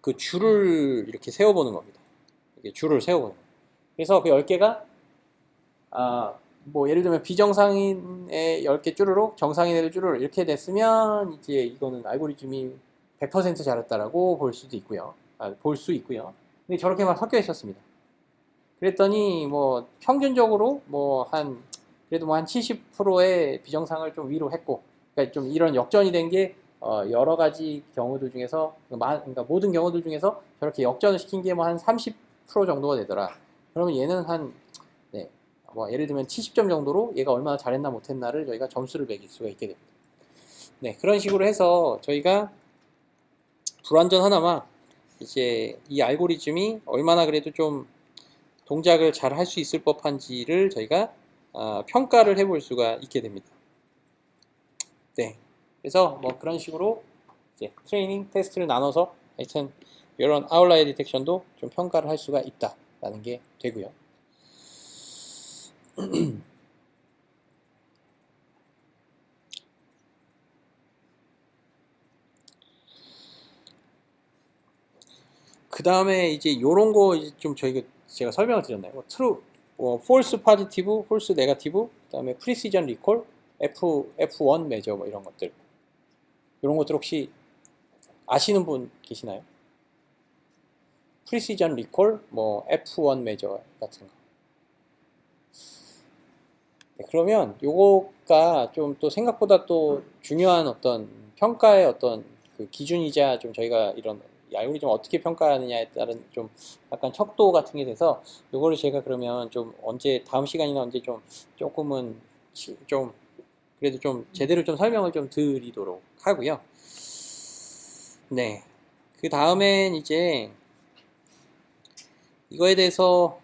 그 줄을 이렇게 세워보는 겁니다. 이렇게 줄을 세워보는 겁니다. 그래서 그 10개가 뭐 예를 들면 비정상인의 10개 쭈르륵, 정상인의 쭈르륵 이렇게 됐으면 이제 이거는 알고리즘이 100% 잘했다라고 볼 수 있고요. 근데 저렇게 막 섞여 있었습니다. 그랬더니 뭐 평균적으로 그래도 뭐 한 70%의 비정상을 좀 위로 했고, 그러니까 좀 이런 역전이 된 게 여러 가지 경우들 중에서, 그러니까 모든 경우들 중에서 저렇게 역전을 시킨 게 뭐 한 30% 정도가 되더라. 그러면 얘는 뭐 예를 들면 70점 정도로 얘가 얼마나 잘했나 못했나를 저희가 점수를 매길 수가 있게 됩니다. 네, 그런 식으로 해서 저희가 불완전 하나만 이제 이 알고리즘이 얼마나 그래도 좀 동작을 잘 할 수 있을 법한지를 저희가 평가를 해볼 수가 있게 됩니다. 네, 그래서 뭐 그런 식으로 이제 트레이닝 테스트를 나눠서 하여튼 이런 아웃라이어 디텍션도 좀 평가를 할 수가 있다라는 게 되고요. 그 다음에 이제 요런 거 좀 제가 설명을 드렸나요? 뭐 true, false positive, false negative, 그 다음에 precision recall, F1 measure 뭐 이런 것들. 이런 것들 혹시 아시는 분 계시나요? precision recall, 뭐 F1 measure 같은 거. 네, 그러면 요거가 좀 또 생각보다 또 중요한 어떤 평가의 어떤 그 기준이자 좀 저희가 이런 알고리즘 어떻게 평가하느냐에 따른 좀 약간 척도 같은 게 돼서 요거를 제가 그러면 좀 언제 다음 시간이나 언제 좀 조금은 좀 그래도 좀 제대로 좀 설명을 좀 드리도록 하고요. 네. 그 다음엔 이제 이거에 대해서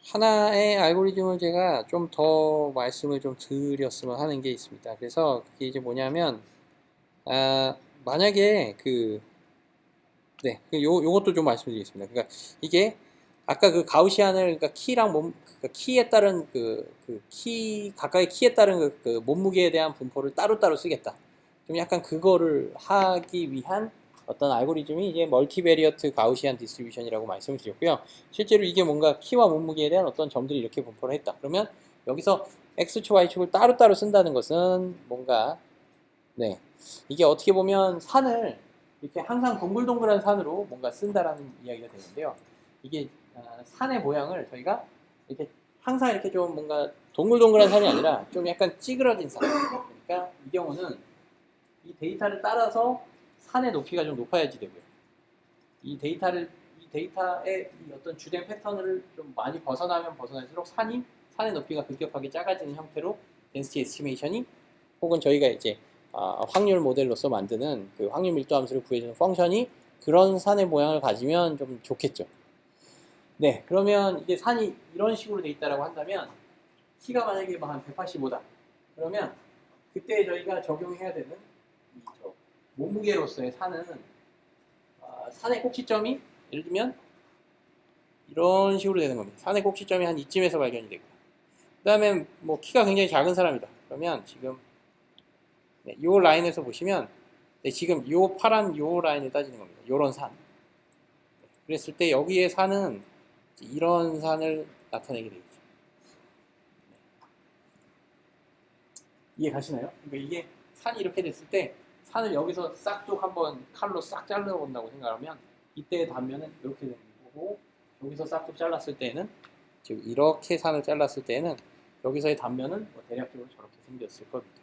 하나의 알고리즘을 제가 좀 더 말씀을 좀 드렸으면 하는 게 있습니다. 그래서 그게 이제 뭐냐면, 만약에 요것도 좀 말씀드리겠습니다. 그러니까 이게 아까 그 가우시안을, 그러니까 그러니까 키에 따른 각각의 키에 따른 그 몸무게에 대한 분포를 따로따로 쓰겠다. 좀 약간 그거를 하기 위한 어떤 알고리즘이 이제 멀티베리어트 가우시안 디스트리뷰션이라고 말씀을 드렸고요. 실제로 이게 뭔가 키와 몸무게에 대한 어떤 점들이 이렇게 분포를 했다. 그러면 여기서 X축, Y축을 따로따로 쓴다는 것은 뭔가, 이게 어떻게 보면 산을 이렇게 항상 동글동글한 산으로 뭔가 쓴다라는 이야기가 되는데요. 이게 산의 모양을 저희가 이렇게 항상 이렇게 좀 뭔가 동글동글한 산이 아니라 좀 약간 찌그러진 산. 그러니까 이 경우는 이 데이터를 따라서 산의 높이가 좀 높아야지 되고요. 이 데이터의 이 어떤 주된 패턴을 좀 많이 벗어나면 벗어날수록 산의 높이가 급격하게 작아지는 형태로 덴시티 에스티메이션이 혹은 저희가 이제 확률 모델로서 만드는 그 확률 밀도 함수를 구해주는 펑션이 그런 산의 모양을 가지면 좀 좋겠죠. 네, 그러면 이게 산이 이런 식으로 돼 있다라고 한다면 키가 만약에 한 185다. 그러면 그때 저희가 적용해야 되는 몸무게로서의 산은 산의 꼭지점이 예를 들면 이런 식으로 되는 겁니다. 산의 꼭지점이 한 이쯤에서 발견이 되고요. 그 다음에 뭐 키가 굉장히 작은 사람이다. 그러면 지금 이 라인에서 보시면 지금 이 파란 요 라인을 따지는 겁니다. 요런 산. 그랬을 때 여기에 산은 이런 산을 나타내게 되겠죠. 이해 가시나요? 그러니까 이게 산이 이렇게 됐을 때 산을 여기서 싹둑 한번 칼로 싹 잘라본다고 생각하면 이때의 단면은 이렇게 되는 거고, 여기서 싹둑 잘랐을 때는 지금 이렇게 산을 잘랐을 때는 여기서의 단면은 뭐 대략적으로 저렇게 생겼을 겁니다.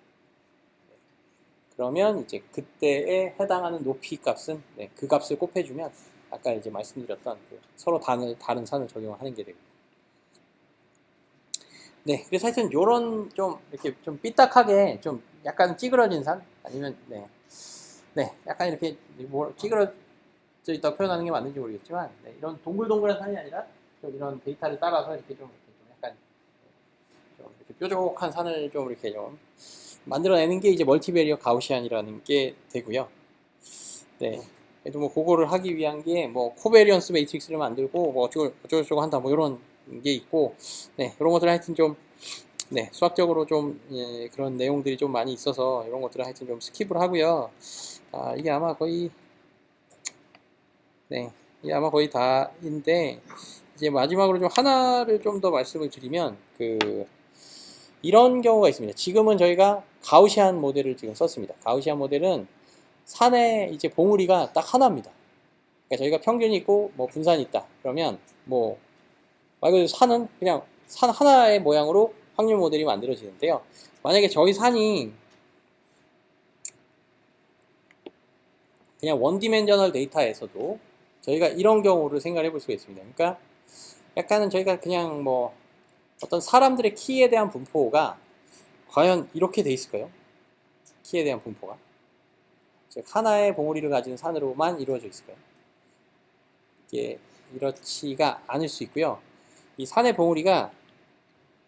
그러면 이제 그때에 해당하는 높이 값은 그 값을 곱해주면 아까 이제 말씀드렸던 서로 다른 산을 적용하는 게 되고. 네, 그래서 하여튼 요런 좀 이렇게 좀 삐딱하게 좀 약간 찌그러진 산 아니면 약간 이렇게 뭐 찌그러져 있다고 표현하는 게 맞는지 모르겠지만 이런 동글동글한 산이 아니라 좀 이런 데이터를 따라서 이렇게 좀 약간 좀 이렇게 뾰족한 산을 좀 이렇게 좀 만들어내는 게 이제 멀티베리어 가우시안이라는 게 되고요. 그래도 뭐 그거를 하기 위한 게 뭐 코베리언스 매트릭스를 만들고 뭐 어쩌고저쩌고 한다 뭐 이런 게 있고, 이런 것들 하여튼 좀 수학적으로 좀 그런 내용들이 좀 많이 있어서 이런 것들을 하여튼 좀 스킵을 하고요. 이게 아마 거의 이게 아마 거의 다인데, 이제 마지막으로 좀 하나를 좀 더 말씀을 드리면 이런 경우가 있습니다. 지금은 저희가 가우시안 모델을 지금 썼습니다. 가우시안 모델은 산에 이제 봉우리가 딱 하나입니다. 그러니까 저희가 평균이 있고 뭐 분산이 있다. 그러면 뭐 말 그대로 산은 그냥 산 하나의 모양으로 확률 모델이 만들어지는데요. 만약에 저희 산이 그냥 원디멘셔널 데이터에서도 저희가 이런 경우를 생각해 볼 수가 있습니다. 그러니까 약간은 저희가 그냥 뭐 어떤 사람들의 키에 대한 분포가 과연 이렇게 돼 있을까요? 키에 대한 분포가 즉 하나의 봉우리를 가진 산으로만 이루어져 있을까요? 이게 이렇지가 않을 수 있고요. 이 산의 봉우리가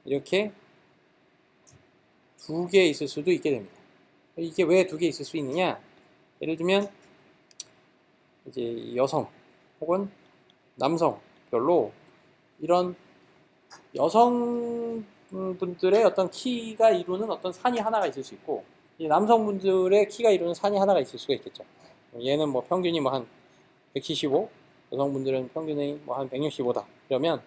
이렇게 두 개 있을 수도 있게 됩니다. 이게 왜 두 개 있을 수 있느냐? 예를 들면 이제 여성 혹은 남성별로 이런 여성분들의 어떤 키가 이루는 어떤 산이 하나가 있을 수 있고, 이 남성분들의 키가 이루는 산이 하나가 있을 수가 있겠죠. 얘는 뭐 평균이 뭐 한 175, 여성분들은 평균이 뭐 한 165다. 그러면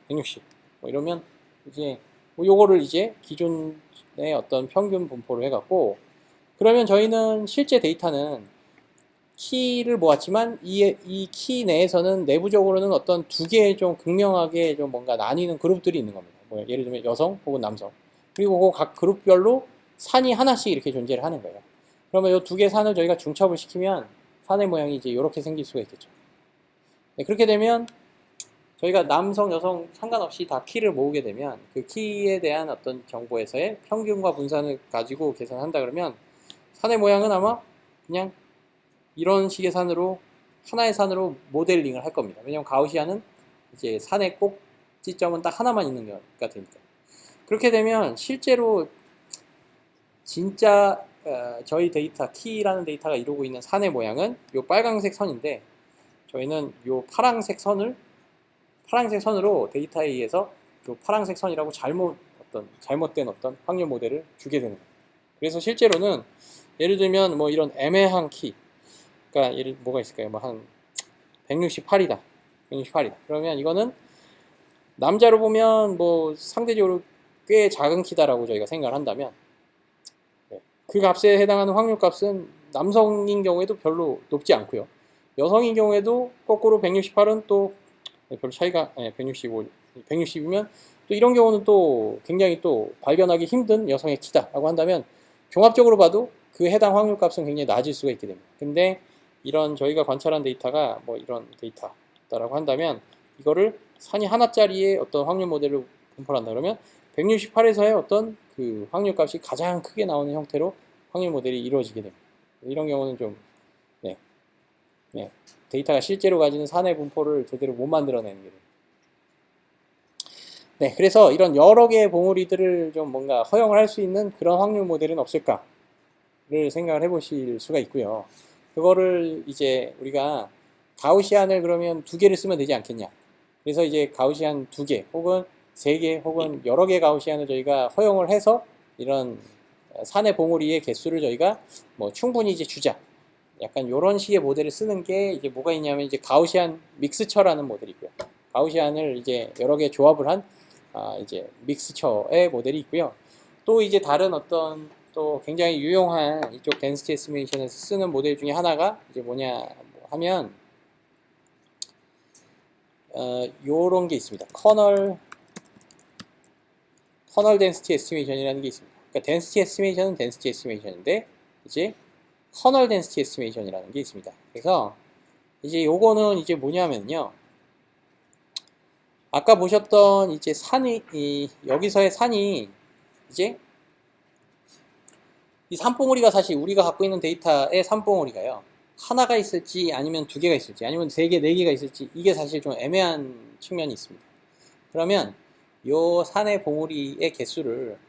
160. 뭐 이러면 이제 뭐 요거를 이제 기존의 어떤 평균 분포를 해갖고, 그러면 저희는 실제 데이터는 키를 모았지만 이 키 내에서는 내부적으로는 어떤 두 개의 좀 극명하게 좀 뭔가 나뉘는 그룹들이 있는 겁니다. 뭐 예를 들면 여성 혹은 남성. 그리고 각 그룹별로 산이 하나씩 이렇게 존재를 하는 거예요. 그러면 이 두 개의 산을 저희가 중첩을 시키면 산의 모양이 이제 이렇게 생길 수가 있겠죠. 그렇게 되면 저희가 남성, 여성 상관없이 다 키를 모으게 되면 그 키에 대한 어떤 정보에서의 평균과 분산을 가지고 계산한다 그러면 산의 모양은 아마 그냥 이런 식의 산으로 하나의 산으로 모델링을 할 겁니다. 왜냐하면 가우시안은 이제 산의 꼭지점은 딱 하나만 있는 것 같으니까. 그렇게 되면 실제로 진짜 저희 데이터 키라는 데이터가 이루고 있는 산의 모양은 이 빨강색 선인데 저희는 이 파란색 선으로 데이터에 의해서 이 파란색 선이라고 잘못된 어떤 확률 모델을 주게 되는 거예요. 그래서 실제로는 예를 들면 뭐 이런 애매한 키, 그러니까 예를 뭐가 있을까요? 뭐 한 168이다. 그러면 이거는 남자로 보면 뭐 상대적으로 꽤 작은 키다라고 저희가 생각을 한다면 그 값에 해당하는 확률 값은 남성인 경우에도 별로 높지 않고요. 여성인 경우에도 거꾸로 168은 또 별 차이가 160이면 또 이런 경우는 또 굉장히 또 발견하기 힘든 여성의 키다라고 한다면 종합적으로 봐도 그 해당 확률 값은 굉장히 낮을 수가 있게 됩니다. 근데 이런 저희가 관찰한 데이터가 뭐 이런 데이터다라고 한다면 이거를 산이 하나짜리의 어떤 확률 모델을 분포를 한다 그러면 168에서의 어떤 그 확률 값이 가장 크게 나오는 형태로 확률 모델이 이루어지게 됩니다. 이런 경우는 좀 데이터가 실제로 가지는 산의 분포를 제대로 못 만들어내는 게 됩니다. 네, 그래서 이런 여러 개의 봉우리들을 좀 뭔가 허용을 할 수 있는 그런 확률 모델은 없을까를 생각을 해보실 수가 있고요. 그거를 이제 우리가 가우시안을 그러면 2개를 쓰면 되지 않겠냐. 그래서 이제 가우시안 2개 혹은 3개 혹은 여러 개 가우시안을 저희가 허용을 해서 이런 산의 봉우리의 개수를 저희가 뭐 충분히 이제 주자. 약간 이런 식의 모델을 쓰는 게 이제 뭐가 있냐면 이제 가우시안 믹스처라는 모델이고요. 가우시안을 이제 여러 개 조합을 한 이제 믹스처의 모델이 있고요. 또 이제 다른 어떤 또 굉장히 유용한 이쪽 덴시티 에스티메이션에서 쓰는 모델 중에 하나가 이제 뭐냐 하면 요런 게 있습니다. 커널 덴시티 에스티메이션이라는 게 있습니다. 그러니까 덴시티 에스티메이션은 덴시티 에스티메이션인데 이제 커널 덴시티 에스티메이션이라는 게 있습니다. 그래서 이제 요거는 이제 뭐냐면요. 아까 보셨던 이제 여기서의 산이 이제 이 산봉우리가 사실 우리가 갖고 있는 데이터의 산봉우리가요. 하나가 있을지 아니면 2개가 있을지 아니면 3개, 4개가 있을지 이게 사실 좀 애매한 측면이 있습니다. 그러면 요 산의 봉우리의 개수를